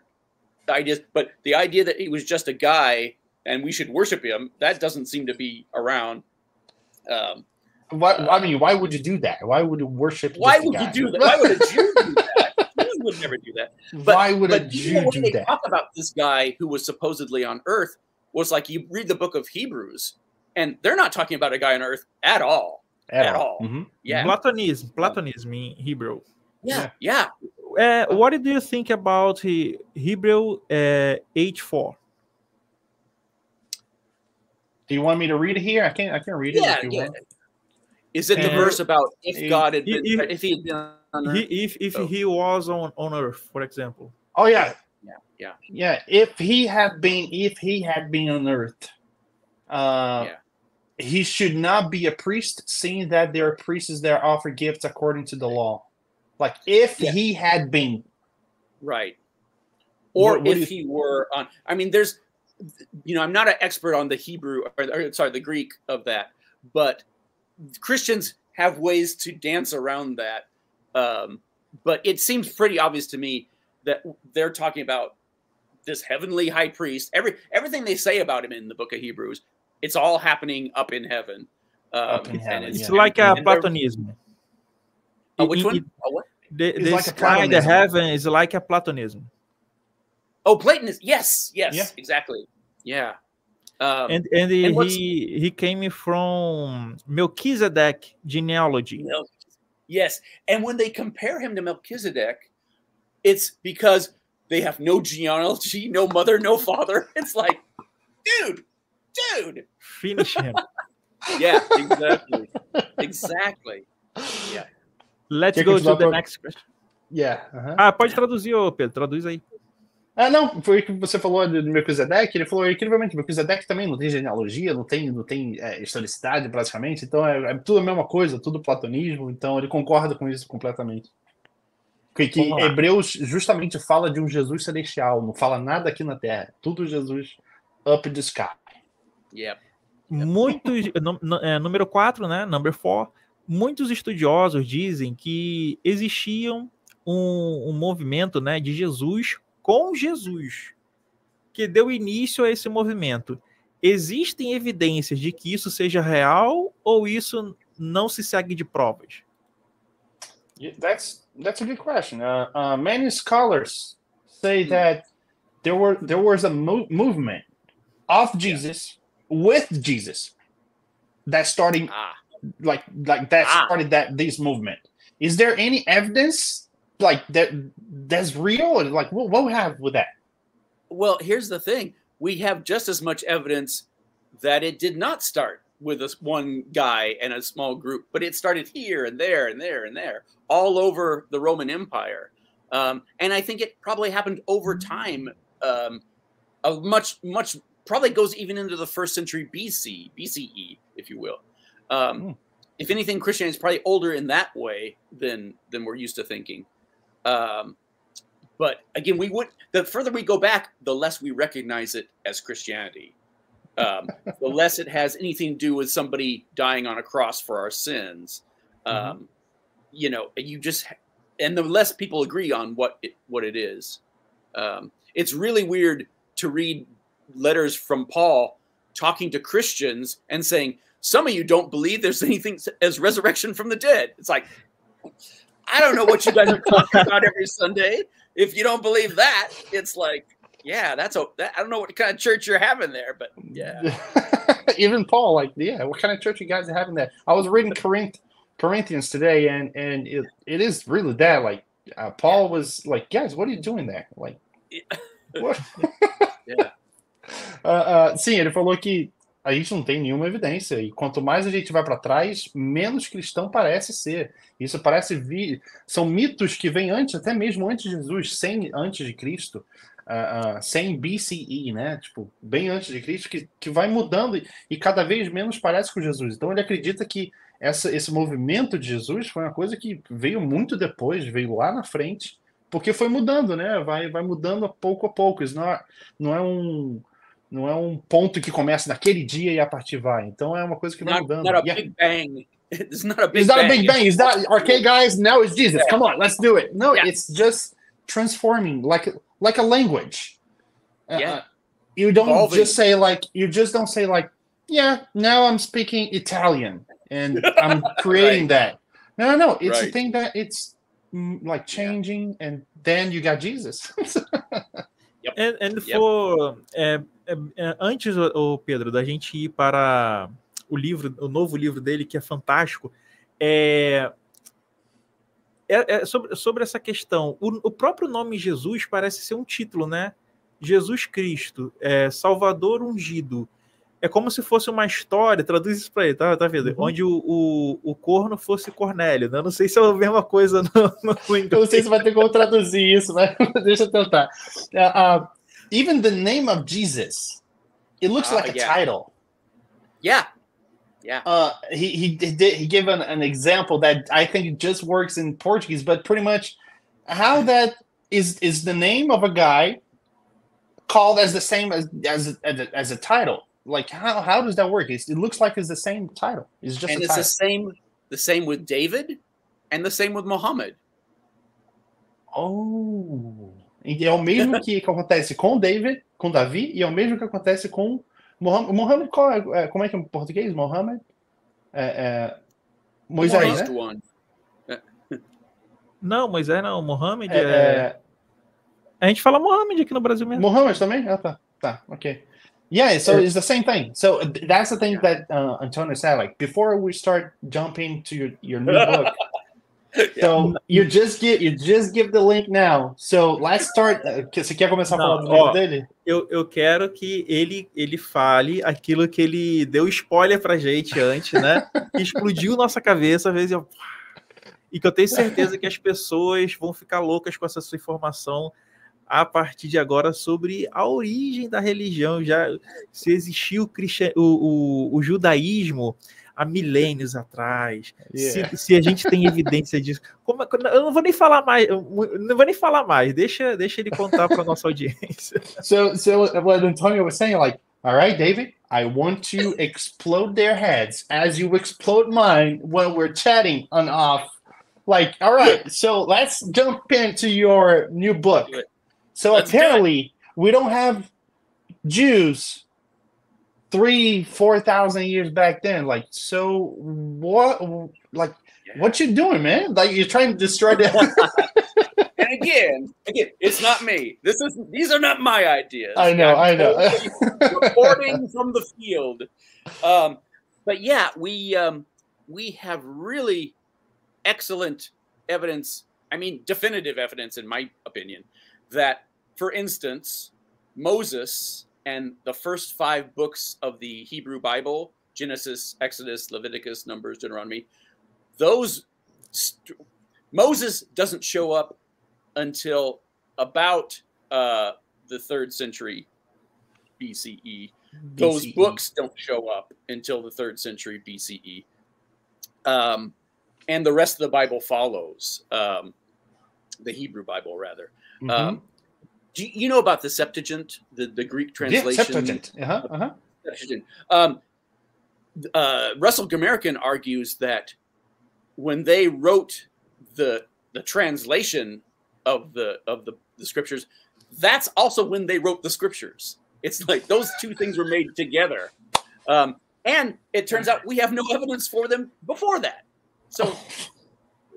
ideas, but the idea that he was just a guy and we should worship him, that doesn't seem to be around. Why would you do that? Why would you worship? Why would you do that? Why would a Jew do that? Jews would never do that. But, why would a Jew do that? They talk about this guy who was supposedly on Earth was like, you read the book of Hebrews, and they're not talking about a guy on Earth at all. At all. Mm-hmm. Yeah. Platonism in Hebrew. Yeah. What do you think about Hebrew 8:4? Do you want me to read it here? I can read it if you want. Is it the verse about if God had been if he had been on Earth? If he was on Earth, for example. Oh yeah. Yeah. If he had been on Earth, he should not be a priest, seeing that there are priests that offer gifts according to the law. Like if he had been, right, or if he were on. I mean, there's, I'm not an expert on the Hebrew or the Greek of that, but Christians have ways to dance around that. But it seems pretty obvious to me that they're talking about this heavenly high priest. Everything they say about him in the book of Hebrews, it's all happening up in heaven. It's like a Platonism. Which one? What? The sky, the heaven is like a Platonism. Oh, Platonism. Yes, exactly. Yeah. And he came from Melchizedek genealogy. Yes, and when they compare him to Melchizedek, it's because they have no genealogy, no mother, no father. It's like, dude, finish him. Yeah, exactly. Yeah. Let's go to the next question. Yeah. Pode traduzir, Pedro. Traduz aí. Não, foi o que você falou do Melchizedek. Ele falou incrivelmente, Melchizedek também não tem genealogia, não tem historicidade praticamente, então é tudo a mesma coisa, tudo platonismo, então ele concorda com isso completamente. Que Hebreus justamente fala de um Jesus celestial, não fala nada aqui na Terra. Tudo Jesus up the sky. Yeah. Muitos, número 4, né? Number 4. Muitos estudiosos dizem que existiam um movimento, né, de Jesus com Jesus, que deu início a esse movimento. Existem evidências de que isso seja real ou isso não se segue de provas? That's a good question. Many scholars say that there was a movement of Jesus with Jesus that started started this movement. Is there any evidence like that's real? Like what we have with that? Well, here's the thing. We have just as much evidence that it did not start with this one guy and a small group, but it started here and there and there and there, all over the Roman Empire. And I think it probably happened over time. Much probably goes even into the 1st century BCE, if you will. If anything, Christianity is probably older in that way than we're used to thinking. But again, the further we go back, the less we recognize it as Christianity. The less it has anything to do with somebody dying on a cross for our sins. You know, and the less people agree on what it is. It's really weird to read letters from Paul talking to Christians and saying, some of you don't believe there's anything as resurrection from the dead. It's like, I don't know what you guys are talking about every Sunday. If you don't believe that, it's like, yeah, I don't know what kind of church you're having there, but yeah. Even Paul, like, yeah, what kind of church you guys are having there? I was reading Corinthians today, and it is really that. Like, Paul was like, guys, what are you doing there? Like, what? Sim, ele falou que a gente não tem nenhuma evidência, e quanto mais a gente vai para trás, menos cristão parece ser. Isso parece são mitos que vêm até mesmo antes de Jesus, antes de Cristo, sem BCE, né? Tipo, bem antes de Cristo, que vai mudando e cada vez menos parece com Jesus. Então ele acredita que esse movimento de Jesus foi uma coisa que veio muito depois, veio lá na frente, porque foi mudando, né? Vai mudando pouco a pouco. Isso não é um ponto que começa naquele dia e a partir vai. Então é uma coisa que vai mudando. Not a big bang. It's not a big bang. It's not, okay, guys, now it's Jesus. Come on, let's do it. No, it's just transforming like a language. You don't just say don't say yeah, now I'm speaking Italian and I'm creating that. No. It's a thing that it's like changing, and then you got Jesus. Antes, Pedro, da gente ir para o novo livro dele, que é fantástico, sobre essa questão. O próprio nome Jesus parece ser um título, né? Jesus Cristo, Salvador ungido. É como se fosse uma história, traduz isso para ele, tá vendo? Onde o corno fosse Cornélio, né? Eu não sei se é a mesma coisa no inglês. Eu não sei se vai ter como traduzir isso, né? Deixa eu tentar. Even the name of Jesus, it looks like a title. Yeah. He gave an example that I think it just works in Portuguese, but pretty much how that is the name of a guy called as the same as a title. Like how does that work? It looks like it's the same title. It's just the same with David, and the same with Muhammad. Oh. E é o mesmo que acontece com Davi, e é o mesmo que acontece com Muhammad. Muhammad, como é que é em português? Muhammad? Moisés, né? Não, Moisés não. Muhammad A gente fala Muhammad aqui no Brasil mesmo. Muhammad também? Tá, ok. Yeah, so it's the same thing. So that's the thing that Antonio said. Like, before we start jumping to your new book, so you just give the link now. So let's start. Você quer começar a falar do livro dele? Eu quero que ele fale aquilo que ele deu spoiler pra gente antes, né? Que explodiu nossa cabeça, às vezes e que eu tenho certeza que as pessoas vão ficar loucas com essa sua informação a partir de agora sobre a origem da religião, já se existiu o judaísmo há milênios atrás, se a gente tem evidência disso. Eu não vou nem falar mais, deixa ele contar para nossa audiência. So what Antonio was saying, like, all right, David, I want to explode their heads as you explode mine when we're chatting on off. Like, all right, so let's jump into your new book. So apparently we don't have Jews 3,000-4,000 years back then. Like, so what? Like, what you doing, man? Like, you're trying to destroy them. And again, it's not me. These are not my ideas. I know. Reporting from the field. But yeah, we have really excellent evidence. I mean, definitive evidence, in my opinion, that, for instance, Moses and the first 5 books of the Hebrew Bible, Genesis, Exodus, Leviticus, Numbers, Deuteronomy, Moses doesn't show up until about the 3rd century BCE. Those books don't show up until the 3rd century BCE. And the rest of the Bible follows, the Hebrew Bible, rather. Mm-hmm. Do you know about the Septuagint, the Greek translation? Yeah, Septuagint. Septuagint. Russell Gumerican argues that when they wrote the translation of the scriptures, that's also when they wrote the scriptures. It's like those two things were made together. And it turns out we have no evidence for them before that. So,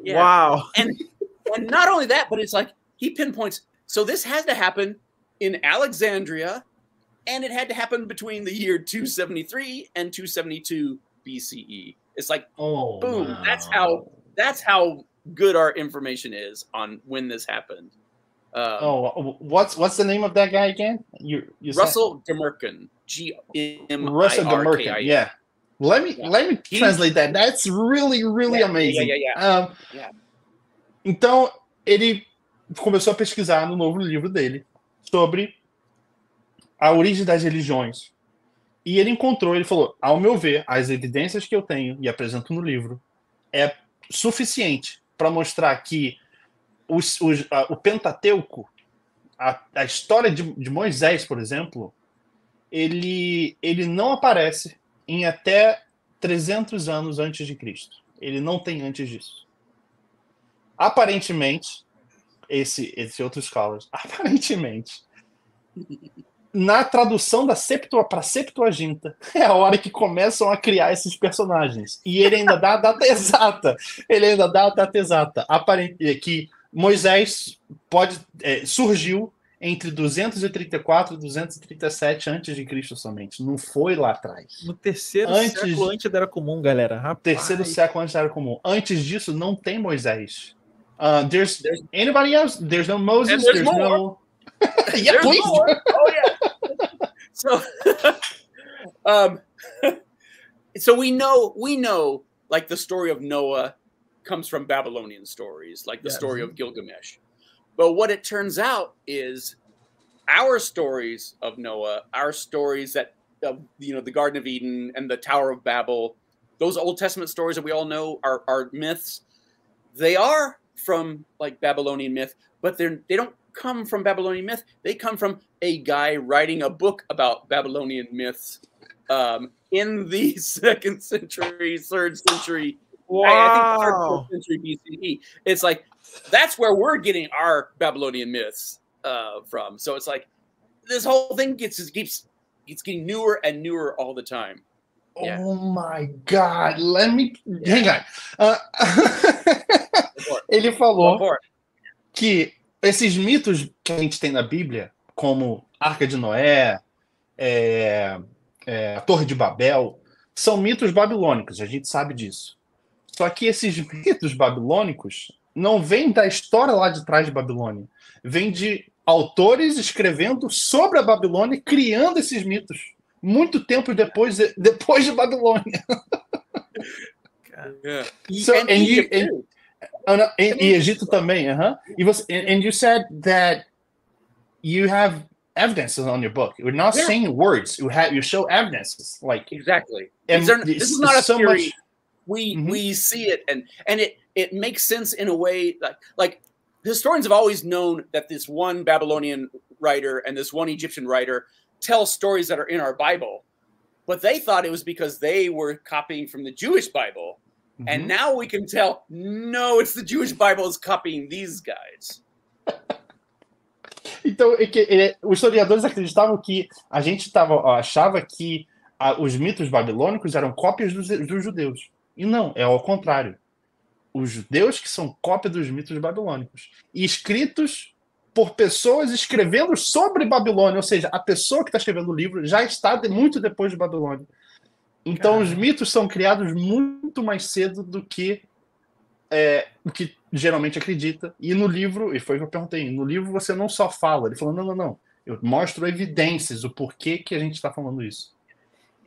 yeah. Wow. And not only that, but it's like he pinpoints. So this had to happen in Alexandria, and it had to happen between the year 273 and 272 BCE. It's like, boom. Wow. That's how good our information is on when this happened. What's the name of that guy again? You Russell Gumerican. G-M-I-R-K-I-N. Russell Gumerican. Yeah. Let me translate that. That's really amazing. Então, ele começou a pesquisar no novo livro dele sobre a origem das religiões. E ele falou, ao meu ver, as evidências que eu tenho e apresento no livro é suficiente para mostrar que o Pentateuco, a história de Moisés, por exemplo, ele não aparece em até 300 anos antes de Cristo. Ele não tem antes disso. Aparentemente, esse outro scholar, aparentemente, na tradução da para Septuaginta, é a hora que começam a criar esses personagens. E ele ainda dá a data exata. Que Moisés surgiu entre 234 e 237 antes de Cristo somente. Não foi lá atrás. No terceiro século antes da Era Comum, galera. Rapaz. Terceiro século antes da Era Comum. Antes disso, não tem Moisés. There's anybody else? There's no Moses. There's no... Yeah, there's please. More. Oh, yeah. So we know, like, the story of Noah comes from Babylonian stories, like the story of Gilgamesh. But what it turns out is our stories of Noah, our stories that, the Garden of Eden and the Tower of Babel, those Old Testament stories that we all know are myths. They are from, like, Babylonian myth, but they don't come from Babylonian myth. They come from a guy writing a book about Babylonian myths in the 2nd century, 3rd century. Wow. I think 3rd century BCE. It's like, that's where we're getting our Babylonian myths from. So it's like this whole thing keeps getting newer and newer all the time. Yeah. Oh my God! Let me hang on. Ele falou que esses mitos que a gente tem na Bíblia, como Arca de Noé, a Torre de Babel, são mitos babilônicos. A gente sabe disso. Só que esses mitos babilônicos não vêm da história lá de trás de Babilônia. Vêm de autores escrevendo sobre a Babilônia, criando esses mitos. Muito tempo depois de Babilônia. E Egito também. And you said that you have evidences on your book. You're not saying words. You show evidences. Like exactly. And this is not a so theory. much. We see it, and it makes sense in a way like historians have always known that this one Babylonian writer and this one Egyptian writer tell stories that are in our Bible, but they thought it was because they were copying from the Jewish Bible. And now we can tell, no, it's the Jewish Bible is copying these guys. Então, os historiadores acreditavam que a gente achava que os mitos babilônicos eram cópias dos judeus. E não, é ao contrário. Os judeus que são cópia dos mitos babilônicos. E escritos por pessoas escrevendo sobre Babilônia. Ou seja, a pessoa que está escrevendo o livro já está muito depois de Babilônia. Então, os mitos são criados muito mais cedo do que o que geralmente acredita. E no livro, e foi o que eu perguntei, no livro você não só fala, ele falou, não, eu mostro evidências, o porquê que a gente está falando isso.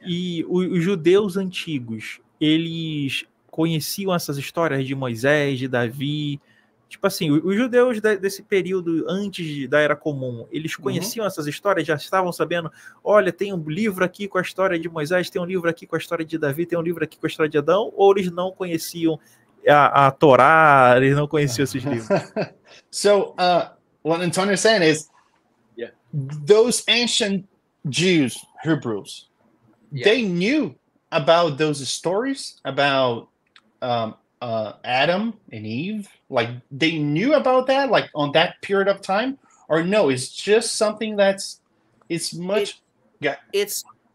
E os judeus antigos, eles conheciam essas histórias de Moisés, de Davi? Tipo assim, os judeus desse período antes da Era Comum, eles conheciam essas histórias, já estavam sabendo, olha, tem um livro aqui com a história de Moisés, tem um livro aqui com a história de Davi, tem um livro aqui com a história de Adão, ou eles não conheciam a Torá, eles não conheciam esses livros? So, what Antonio is saying is, those ancient Jews, Hebrews, they knew about those stories, about Adam and Eve, like they knew about that, like on that period of time, or no, it's just something it's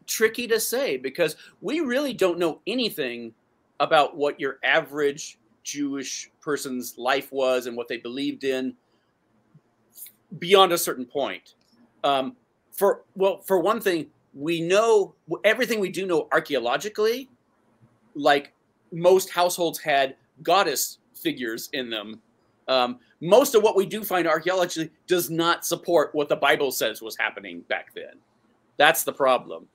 tricky to say because we really don't know anything about what your average Jewish person's life was and what they believed in beyond a certain point. For one thing, we know everything we do know archaeologically, like most households had goddess figures in them. Most of what we do find archaeologically does not support what the Bible says was happening back then. That's the problem.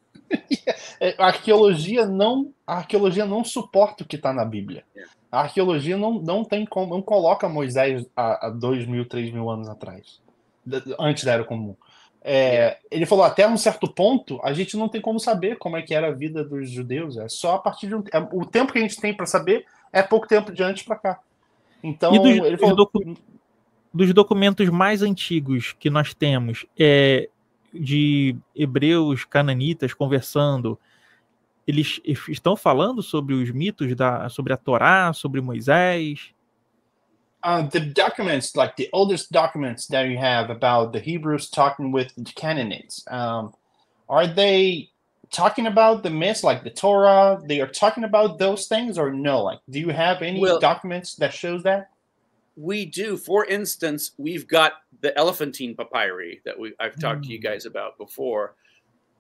A arqueologia não suporta o que está na Bíblia. A arqueologia não tem como, não coloca Moisés há 2.000, 3.000 anos atrás, antes da Era Comum. Ele falou, até um certo ponto, a gente não tem como saber como é que era a vida dos judeus. É só a partir de o tempo que a gente tem para saber é pouco tempo de antes para cá. Então, ele falou... dos documentos mais antigos que nós temos, de hebreus, cananitas conversando, eles estão falando sobre os mitos, sobre a Torá, sobre Moisés? The documents, like the oldest documents that you have about the Hebrews talking with the Canaanites, are they talking about the myths, like the Torah? They are talking about those things, or no? Like, do you have any documents that shows that? We do. For instance, we've got the Elephantine papyri that I've talked to you guys about before,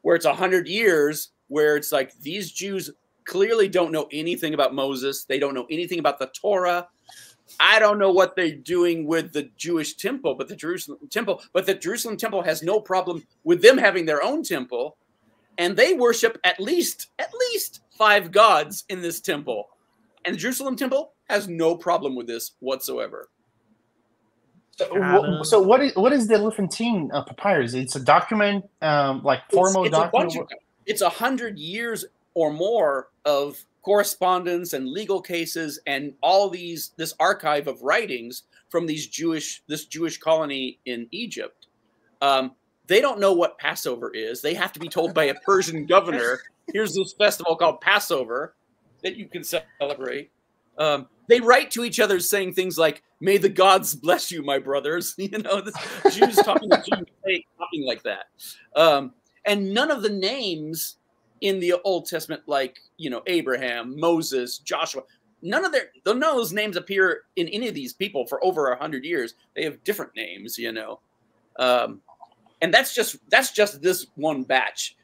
where it's 100 years, where it's like these Jews clearly don't know anything about Moses. They don't know anything about the Torah. I don't know what they're doing with the Jewish temple, but the Jerusalem temple has no problem with them having their own temple, and they worship at least 5 gods in this temple, and the Jerusalem temple has no problem with this whatsoever. So what is the Elephantine papyrus? It's a document, like formal document. It's 100 years or more of correspondence and legal cases and all this archive of writings from this Jewish colony in Egypt. They don't know what Passover is. They have to be told by a Persian governor, here's this festival called Passover that you can celebrate. They write to each other saying things like, may the gods bless you, my brothers. You know, Jews talking to Jews, talking like that. And none of the names in the Old Testament, like, you know, Abraham, Moses, Joshua, none of those names appear in any of these people for over 100 years. They have different names, you know. And that's just this one batch.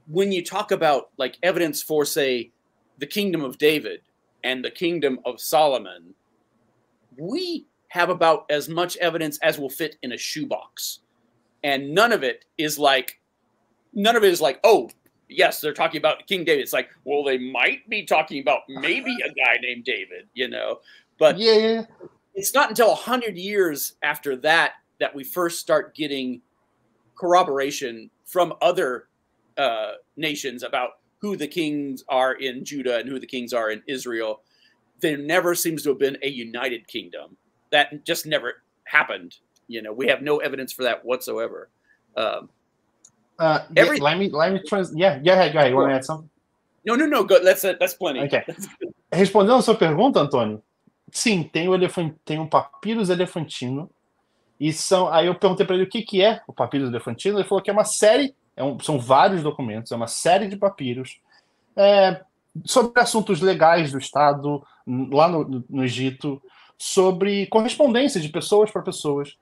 When you talk about like evidence for, say, the kingdom of David and the kingdom of Solomon, we have about as much evidence as will fit in a shoebox. And none of it is like, oh, yes, they're talking about King David. It's like, well, they might be talking about maybe a guy named David, you know. But it's not until 100 years after that we first start getting corroboration from other nations about who the kings are in Judah and who the kings are in Israel. There never seems to have been a united kingdom. That just never happened. You know, we have no evidence for that whatsoever. Let me try. Yeah, go ahead. You want to add something? No. Go. That's plenty. Okay. Respondendo a sua pergunta, Antônio, sim, tem um papyrus elefantino. E aí eu perguntei para ele o que é o papyrus elefantino. Ele falou que é uma série, são vários documentos, é uma série de papiros sobre assuntos legais do Estado lá no Egito, sobre correspondência de pessoas para pessoas.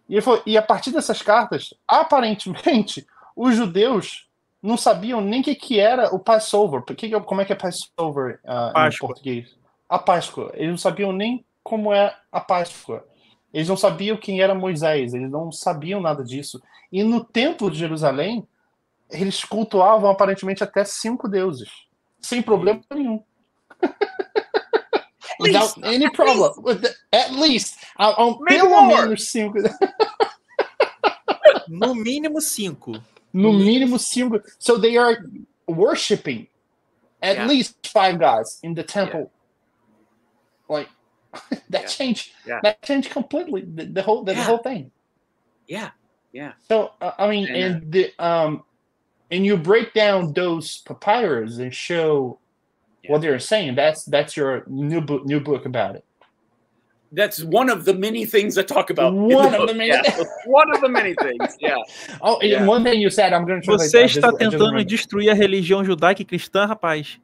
E ele falou, e a partir dessas cartas, aparentemente, os judeus não sabiam nem o que era o Passover. Como é que é Passover em português? A Páscoa. Eles não sabiam nem como é a Páscoa. Eles não sabiam quem era Moisés. Eles não sabiam nada disso. E no Templo de Jerusalém, eles cultuavam aparentemente até 5 deuses. Sem problema nenhum. Without any problem. At least. Pelo menos 5. No mínimo 5. No mínimo 5. So they are worshiping at least 5 gods in the temple. Like that changed. That changed completely the whole thing. Yeah. So I mean, and you break down those papyrus and show what they're saying. That's your new book about it. That's one of the many things I talk about. One of the many things. Yeah. Oh, and one thing you said, I'm going to translate. Você está tentando destruir a religião judaica e cristã, rapaz?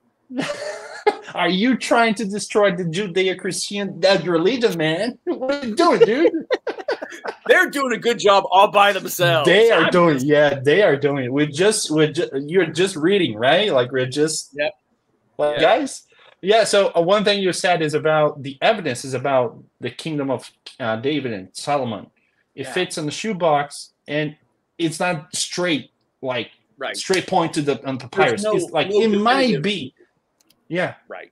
Are you trying to destroy the Judeo-Christian religion, man? What are you doing, dude? They're doing a good job all by themselves. They are doing it. You're just reading, right? Like we're just guys. Yeah, so one thing you said is about the evidence is about the kingdom of David and Solomon. It fits in the shoebox, and it's not straight, like straight point to the papyrus. It's like it might be. Yeah. Right.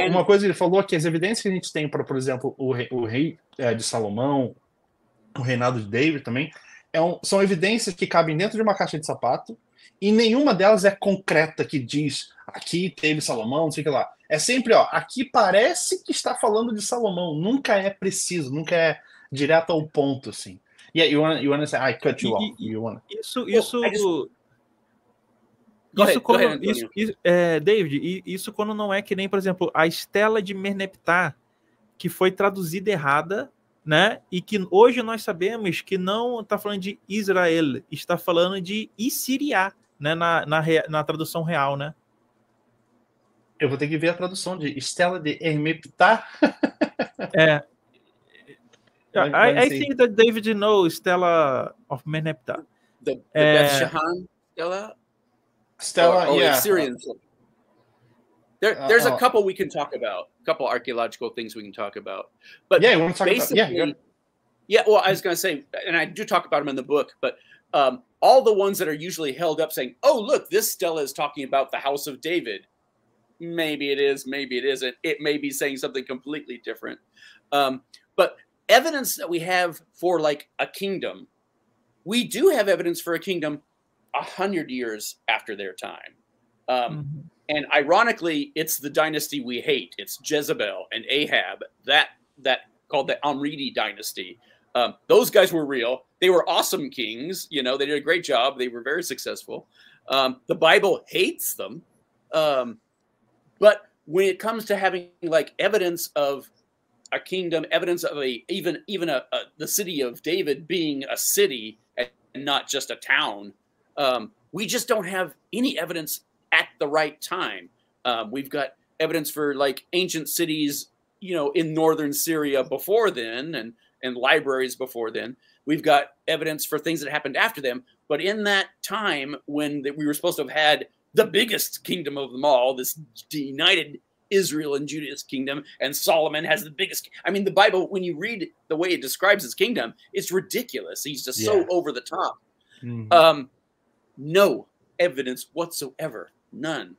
Uma coisa ele falou que as evidências que a gente tem para, por exemplo, o rei de Salomão, o reinado de David também, são evidências que cabem dentro de uma caixa de sapato. E nenhuma delas é concreta que diz aqui teve Salomão, não sei o que lá. É sempre, aqui parece que está falando de Salomão. Nunca é preciso, nunca é direto ao ponto, assim. Yeah, you wanna say, I cut you off. David, isso quando não é que nem, por exemplo, a Estela de Merneptah, que foi traduzida errada, né? E que hoje nós sabemos que não está falando de Israel, está falando de Assíria, né? Na tradução real, né? Eu vou ter que ver a tradução de Estela de Merneptah. I think that David knows Stella of Merneptah. The Beth Shahan Stella, Assyrian. There's a couple we can talk about. A couple archaeological things we can talk about. But you want to talk basically, about? Well, I was going to say, and I do talk about them in the book, but all the ones that are usually held up saying, "Oh, look, this stela is talking about the house of David." Maybe it is, maybe it isn't. It may be saying something completely different. But evidence that we have for like a kingdom, we do have evidence for a kingdom 100 years after their time. And ironically, it's the dynasty we hate. It's Jezebel and Ahab, that called the Amridi dynasty. Those guys were real. They were awesome kings. You know, they did a great job. They were very successful. The Bible hates them. But when it comes to having like evidence of a kingdom, evidence of even the city of David being a city and not just a town, we just don't have any evidence at the right time. We've got evidence for like ancient cities, you know, in northern Syria before then, and libraries before then. We've got evidence for things that happened after them. But in that time when we were supposed to have had the biggest kingdom of them all, this united Israel and Judah's kingdom, and Solomon has the biggest. I mean, the Bible, when you read the way it describes his kingdom, it's ridiculous. He's just so over the top. Mm-hmm. No evidence whatsoever. None.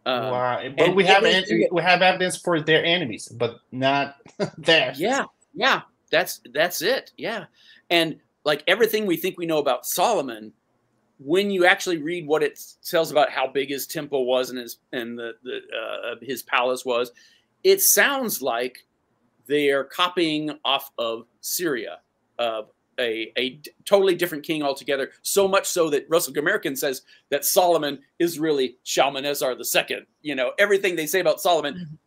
Wow. But we have evidence for their enemies, but not theirs. Yeah. That's it. Yeah. And like everything we think we know about Solomon, when you actually read what it tells about how big his temple was and his palace was, it sounds like they are copying off of Syria, a totally different king altogether. So much so that Russell Gumerican says that Solomon is really Shalmaneser II. You know, everything they say about Solomon,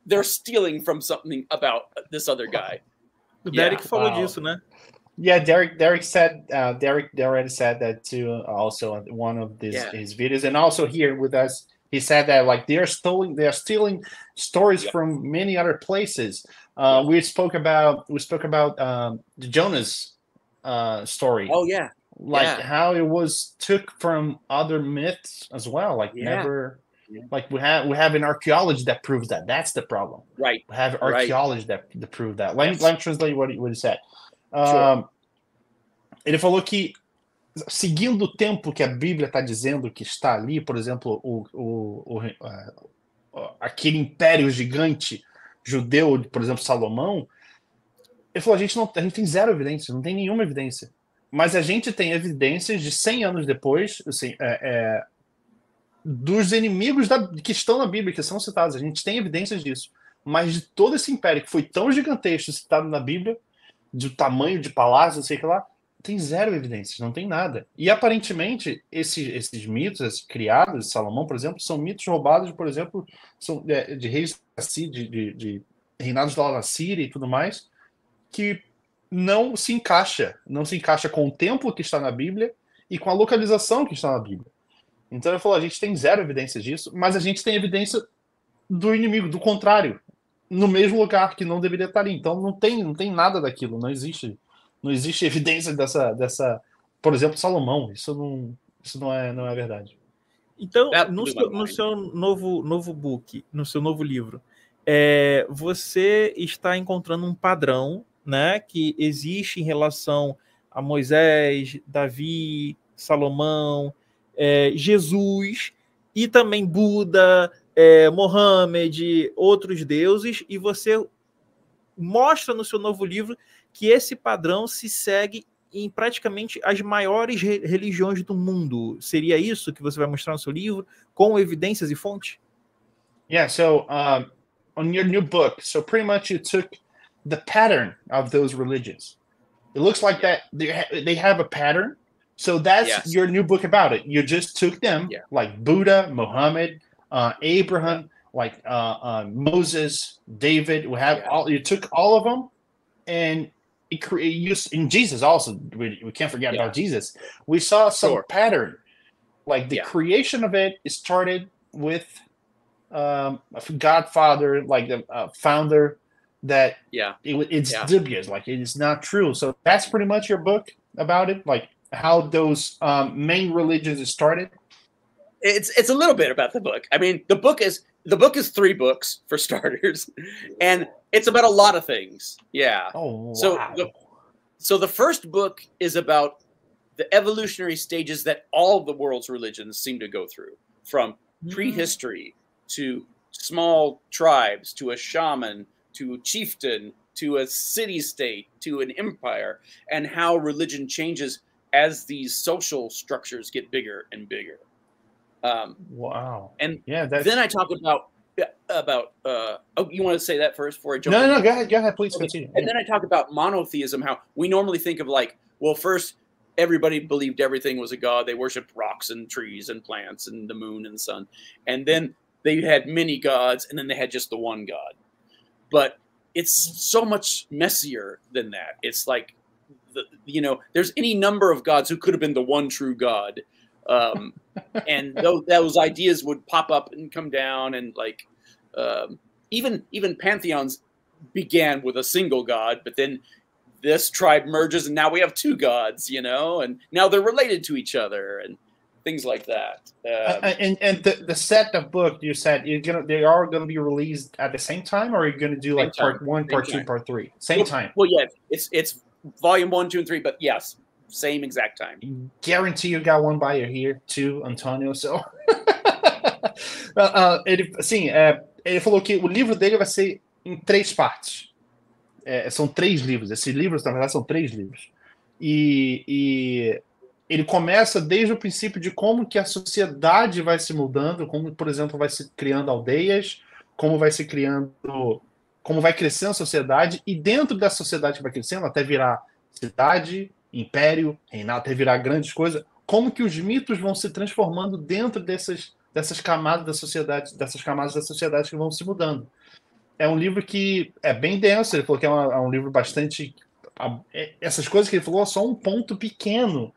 they're stealing from something about this other guy. O Derek falou disso, né? Yeah, Derek already said that too. Also, on one of his videos, and also here with us, he said that like they are stealing stories from many other places. We spoke about the Jonas story. Oh yeah, how it was took from other myths as well. Like never. Like we have an archaeology that proves that. That's the problem. Right. We have archaeology that prove that. Let me translate what he said. Ele falou que, seguindo o tempo que a Bíblia está dizendo que está ali, por exemplo, aquele império gigante judeu, por exemplo, Salomão, ele falou, a gente tem zero evidência, não tem nenhuma evidência. Mas a gente tem evidências de 100 anos depois, assim, dos inimigos que estão na Bíblia, que são citados. A gente tem evidências disso. Mas de todo esse império que foi tão gigantesco citado na Bíblia, do tamanho de palácio, não sei o que lá, tem zero evidências, não tem nada. E aparentemente, esses mitos criados de Salomão, por exemplo, são mitos roubados, por exemplo, são de reis de reinados lá na Síria e tudo mais, que não se encaixa com o tempo que está na Bíblia e com a localização que está na Bíblia. Então ele falou, a gente tem zero evidências disso, mas a gente tem evidência do inimigo, do contrário, no mesmo lugar que não deveria estar ali. Então não tem nada daquilo, não existe evidência dessa, por exemplo, Salomão. Isso não é verdade. Então, no seu novo book, no seu novo livro, você está encontrando um padrão, né, que existe em relação a Moisés, Davi, Salomão, Jesus e também Buda, Mohammed, outros deuses, e você mostra no seu novo livro que esse padrão se segue em praticamente as maiores religiões do mundo. Seria isso que você vai mostrar no seu livro, com evidências e fontes? Yeah, so on your new book, so pretty much you took the pattern of those religions. It looks like that they have a pattern. So that's your new book about it. You just took them, like Buddha, Muhammad, Abraham, like Moses, David. You took all of them, and in Jesus also. We can't forget about Jesus. We saw some pattern, like the creation of it started with a Godfather, like the founder. That it's dubious, like it is not true. So that's pretty much your book about it, like how those main religions started. It's a little bit about the book. I mean, the book is 3 books for starters, and it's about a lot of things. Yeah. Oh, wow. So the first book is about the evolutionary stages that all the world's religions seem to go through, from prehistory to small tribes to a shaman to a chieftain to a city-state to an empire, and how religion changes as these social structures get bigger and bigger. Wow. And then I talk about you want to say that first before I jump? No, go ahead, please continue. And then I talk about monotheism, how we normally think of like, well, first everybody believed everything was a god. They worshipped rocks and trees and plants and the moon and the sun. And then they had many gods, and then they had just the one god. But it's so much messier than that. It's like, there's any number of gods who could have been the one true God. And those ideas would pop up and come down, and like even pantheons began with a single god, but then this tribe merges and now we have 2 gods, and now they're related to each other and things like that. And the set of book you said they are gonna be released at the same time, or are you gonna do like part 1, part 2, part 3, same time? Well, yeah, it's volume 1, 2, and 3, but yes, same exact time. Guarantee you got one buyer here too, Antonio. So, ele falou que o livro dele vai ser em 3 partes. São 3 livros. Esses livros, na verdade, são 3 livros. E ele começa desde o princípio de como que a sociedade vai se mudando, como, por exemplo, vai se criando aldeias, como vai se criando, como vai crescendo a sociedade, e dentro da sociedade que vai crescendo, até virar cidade, império, reinado, até virar grandes coisas, como que os mitos vão se transformando dentro dessas camadas da sociedade que vão se mudando. É um livro que é bem denso, ele falou que é um livro bastante... Essas coisas que ele falou são um ponto pequeno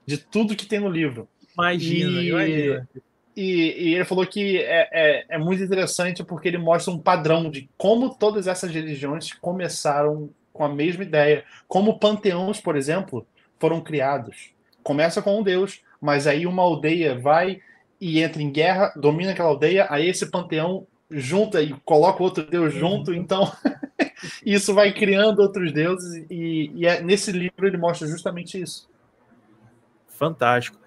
de tudo que tem no livro. Imagina. E ele falou que é muito interessante porque ele mostra um padrão de como todas essas religiões começaram com a mesma ideia. Como panteões, por exemplo, foram criados. Começa com um deus, mas aí uma aldeia vai e entra em guerra, domina aquela aldeia, aí esse panteão junta e coloca outro deus junto, então isso vai criando outros deuses, e nesse livro ele mostra justamente isso. Fantástico.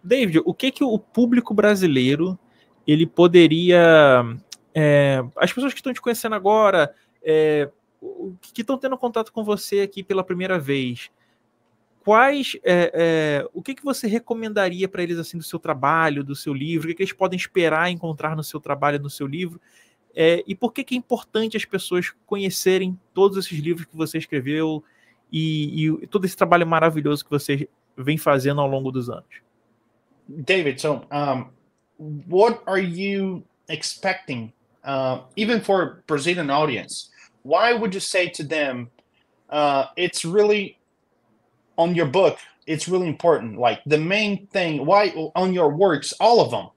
David, o que o público brasileiro ele poderia... as pessoas que estão te conhecendo agora, que estão tendo contato com você aqui pela primeira vez, o que você recomendaria para eles assim do seu trabalho, do seu livro? O que eles podem esperar encontrar no seu trabalho, no seu livro? E por que é importante as pessoas conhecerem todos esses livros que você escreveu e todo esse trabalho maravilhoso que você vem fazendo ao longo dos anos? David, so what are you expecting, even for Brazilian audience? Why would you say to them, it's really on your book, it's really important, like the main thing, why on your works, all of them?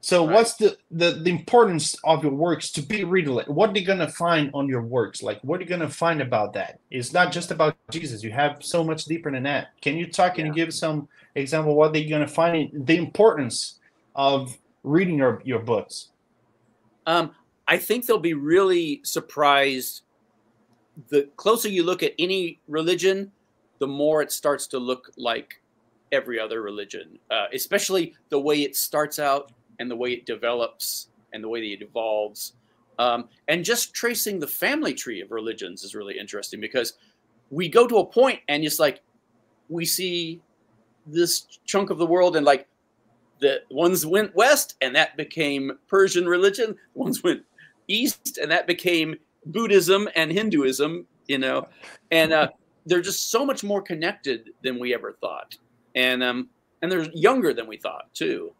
So right. What's the importance of your works to be read? What are they going to find on your works? Like, what are you going to find about that? It's not just about Jesus. You have so much deeper than that. Can you talk and give some example what they're going to find, the importance of reading your books? I think they'll be really surprised. The closer you look at any religion, the more it starts to look like every other religion, especially the way it starts out and the way it develops and the way that it evolves. And just tracing the family tree of religions is really interesting, because we go to a point and it's like we see this chunk of the world, and like the ones went west and that became Persian religion, ones went east and that became Buddhism and Hinduism, you know, and they're just so much more connected than we ever thought. And they're younger than we thought too.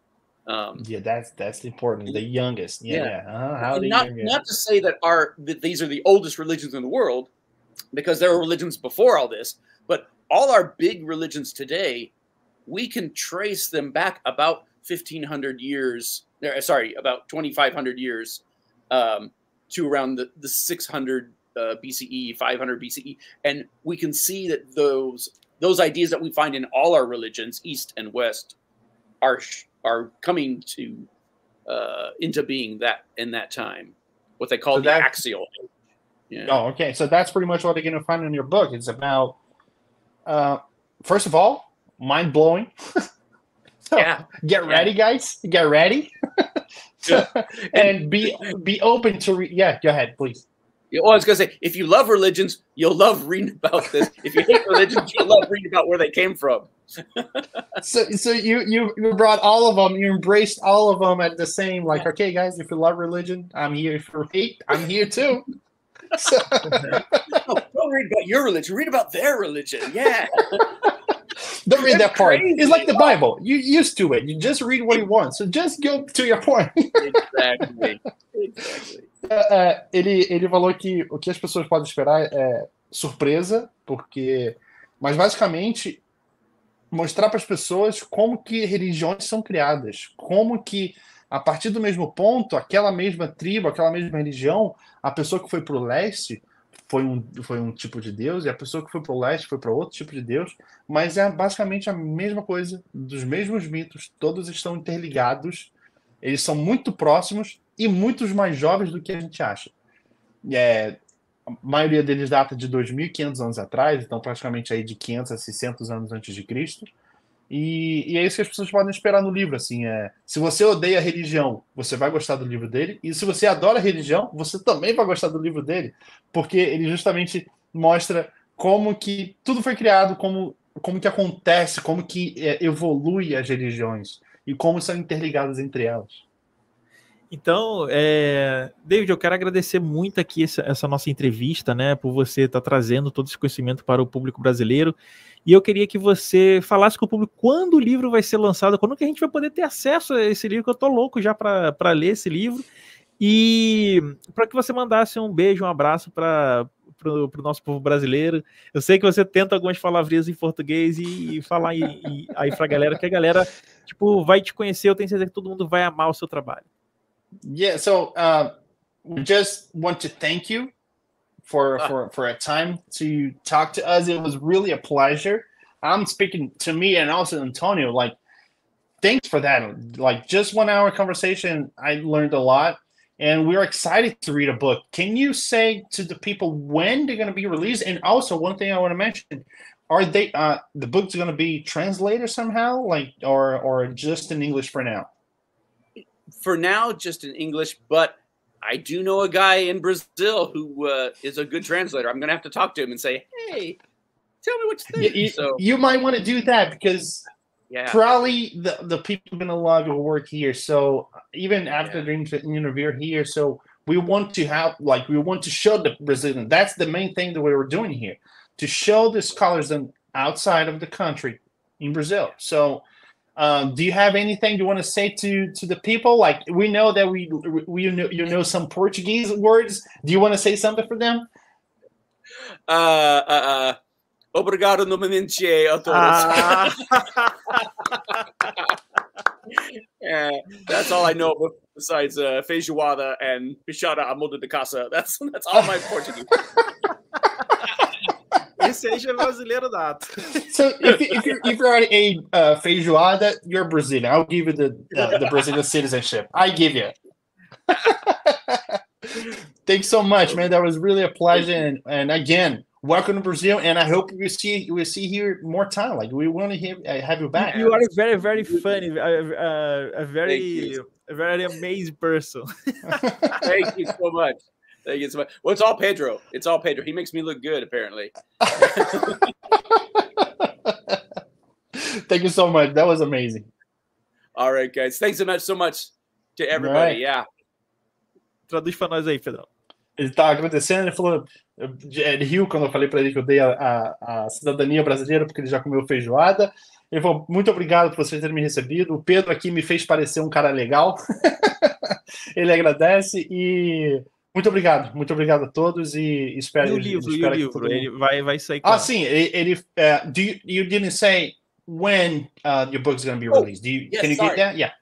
That's important. The youngest. Not to say that these are the oldest religions in the world, because there were religions before all this, but all our big religions today, we can trace them back about 1,500 years. About 2,500 years to around the 600 BCE, 500 BCE, and we can see that those ideas that we find in all our religions, East and West, are coming to into being that in that time, what they call the axial. Yeah. Oh, okay. So that's pretty much what they're going to find in your book. It's about, first of all, mind blowing. Get ready, guys. Get ready, and be open to read. Yeah, go ahead, please. Well, I was going to say, if you love religions, you'll love reading about this. If you hate religions, you'll love reading about where they came from. So you brought all of them. You embraced all of them at the same. Like, okay, guys, if you love religion, I'm here. If you hate, I'm here too. So. No, don't read about your religion. Read about their religion. Yeah. Don't read that part. Crazy. It's like the Bible. You're used to it. You just read what you want. So just go to your point. Exactly. Ele falou que o que as pessoas podem esperar é surpresa, mas basicamente mostrar para as pessoas como que religiões são criadas, como que a partir do mesmo ponto, aquela mesma tribo, aquela mesma religião, a pessoa que foi para o leste foi um tipo de Deus, e a pessoa que foi para o leste foi para outro tipo de Deus, mas é basicamente a mesma coisa, dos mesmos mitos, todos estão interligados, eles são muito próximos e muitos mais jovens do que a gente acha. A maioria deles data de 2.500 anos atrás, então praticamente aí de 500 a 600 anos antes de Cristo, e é isso que as pessoas podem esperar no livro. Assim, se você odeia a religião, você vai gostar do livro dele, e se você adora a religião, você também vai gostar do livro dele, porque ele justamente mostra como que tudo foi criado, como que acontece, como que evolui as religiões e como são interligadas entre elas. Então, David, eu quero agradecer muito aqui essa nossa entrevista, né, por você estar trazendo todo esse conhecimento para o público brasileiro. E eu queria que você falasse com o público quando o livro vai ser lançado, quando que a gente vai poder ter acesso a esse livro, que eu tô louco já para ler esse livro. E para que você mandasse um beijo, um abraço para o nosso povo brasileiro. Eu sei que você tenta algumas palavrinhas em português e falar aí para a galera, que a galera tipo, vai te conhecer. Eu tenho certeza que todo mundo vai amar o seu trabalho. Yeah, so we just want to thank you for a time to talk to us. It was really a pleasure. I'm speaking to me and also Antonio. Like, thanks for that. Like, just 1 hour conversation, I learned a lot, and we're excited to read a book. Can you say to the people when they're going to be released? And also, one thing I want to mention: are they the book's going to be translated somehow, like, or just in English for now? For now, just in English, but I do know a guy in Brazil who is a good translator. I'm going to have to talk to him and say, hey, tell me what you think. You might want to do that, because probably the people are going to love your work here. So even after the interview here, so we want to have, like, we want to show the Brazilian. That's the main thing that we were doing here, to show the scholars outside of the country in Brazil. So do you have anything you want to say to the people? Like, we know that you know some Portuguese words. Do you want to say something for them? Obrigado novamente a todos. That's all I know besides feijoada and bichada à moda de casa. That's all my Portuguese. Esse aí já é brasileiro nato. So if you're at a feijoada, you're Brazilian. I'll give you the Brazilian citizenship. I give you. Thanks so much, man. That was really a pleasure. And again, welcome to Brazil. And I hope we'll see here more time. Like, we want to have you back. You are a very, very funny, a very amazing person. Thank you so much. Thank you so much. Well, it's all Pedro. It's all Pedro. He makes me look good, apparently. Thank you so much. That was amazing. All right, guys. Thanks so much to everybody. Right. Yeah. Traduz para nós aí, Pedro. Ele tá agradecendo, ele falou, ele riu quando eu falei para ele que eu dei a cidadania brasileira porque ele já comeu feijoada. Ele falou, muito obrigado por vocês terem me recebido. O Pedro aqui me fez parecer um cara legal. Ele agradece e muito obrigado a todos e espero. E o livro, ele vai sair. Sim, ele. You didn't say when your book's going to be released. Can you get that? Yeah.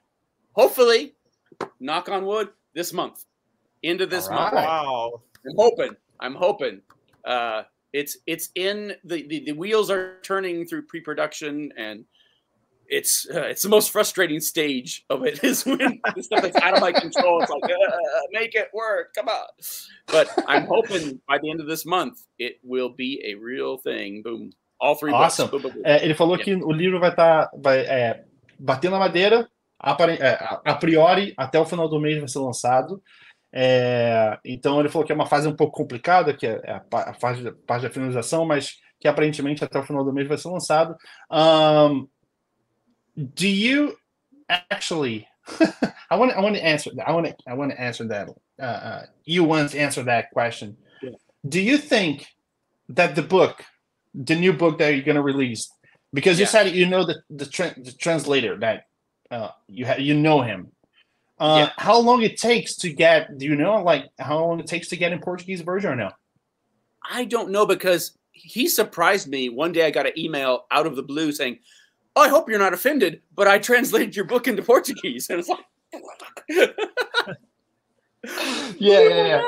Hopefully, knock on wood, this month. End of this month. Wow. I'm hoping. It's in the wheels are turning through pre-production, and it's the most frustrating stage of it is when the stuff that's out of my control. It's like, make it work, come on. But I'm hoping by the end of this month it will be a real thing. Boom, all 3 awesome. books. Boom, boom, boom. Ele falou que o livro vai bater na madeira, a priori até o final do mês vai ser lançado. Então ele falou que é uma fase um pouco complicada, que é a parte da finalização, mas que aparentemente até o final do mês vai ser lançado. Do you actually? I want to answer that. I want to answer that. You want to answer that question. Yeah. Do you think that the new book that you're going to release, because you said you know the translator that you know him. How long it takes to get? Do you know, like, how long it takes to get in Portuguese version or no? I don't know, because he surprised me. One day I got an email out of the blue saying, "Oh, I hope you're not offended, but I translated your book into Portuguese." And it's like, yeah.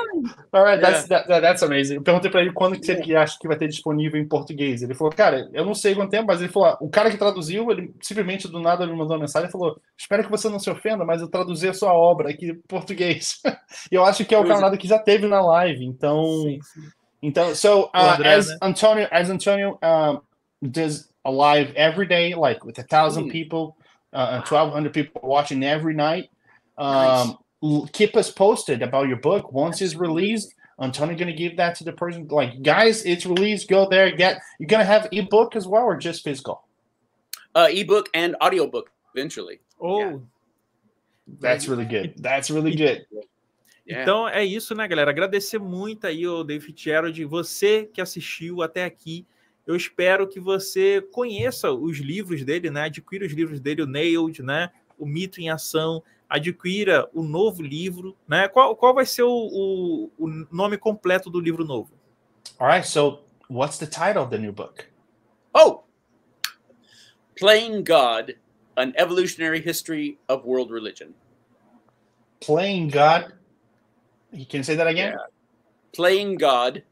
All right, that's amazing. Eu perguntei para ele quando que ele acha que vai ter disponível em português. Ele falou, cara, eu não sei quanto tempo, mas ele falou, o cara que traduziu, ele simplesmente do nada me mandou uma mensagem e falou, espero que você não se ofenda, mas eu traduzi a sua obra aqui em português. E eu acho que é o camarada que já teve na live, então... Sim. Então, so as Antonio does a live every day, like with 1,000 people, 1,200 people watching every night. Nice. Keep us posted about your book once it's released. Antonio going to give that to the person? Like, guys, it's released. Go there. You're going to have ebook as well, or just physical? Ebook and audiobook eventually. Oh, Yeah. That's really good. That's really good. Yeah. Então é isso, né, galera? Agradecer muito aí ao David Fitzgerald, você que assistiu até aqui. Eu espero que você conheça os livros dele, né? Adquira os livros dele, o Nailed, né? O Mito em Ação. Adquira o novo livro, né? Qual vai ser o nome completo do livro novo? All right. So, what's the title of the new book? Oh, Playing God: An Evolutionary History of World Religion. Playing God. You can say that again? Yeah. Playing God: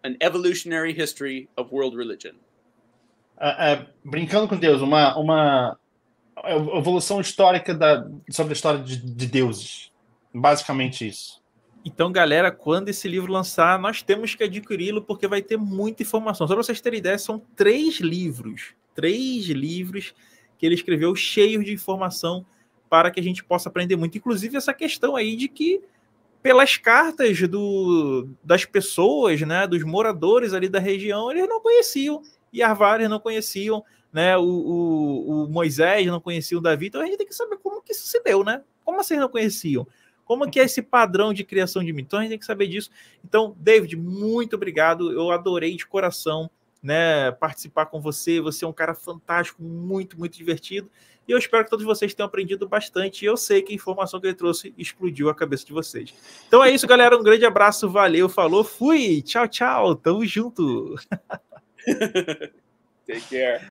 An Evolutionary History of World Religion. Brincando com Deus, uma evolução histórica sobre a história de deuses. Basicamente isso. Então, galera, quando esse livro lançar, nós temos que adquiri-lo porque vai ter muita informação. Só para vocês terem ideia, são 3 livros que ele escreveu cheios de informação para que a gente possa aprender muito. Inclusive essa questão aí de que pelas cartas das pessoas, né, dos moradores ali da região, eles não conheciam. Yarvar eles não conheciam, né, o Moisés não conhecia o Davi. Então a gente tem que saber como que isso se deu, né? Como vocês não conheciam? Como que é esse padrão de criação de mito? Então a gente tem que saber disso. Então, David, muito obrigado. Eu adorei de coração, né, participar com você. Você é um cara fantástico, muito, muito divertido. E eu espero que todos vocês tenham aprendido bastante. E eu sei que a informação que ele trouxe explodiu a cabeça de vocês. Então é isso, galera. Um grande abraço. Valeu, falou, fui. Tchau, tchau. Tamo junto. Take care.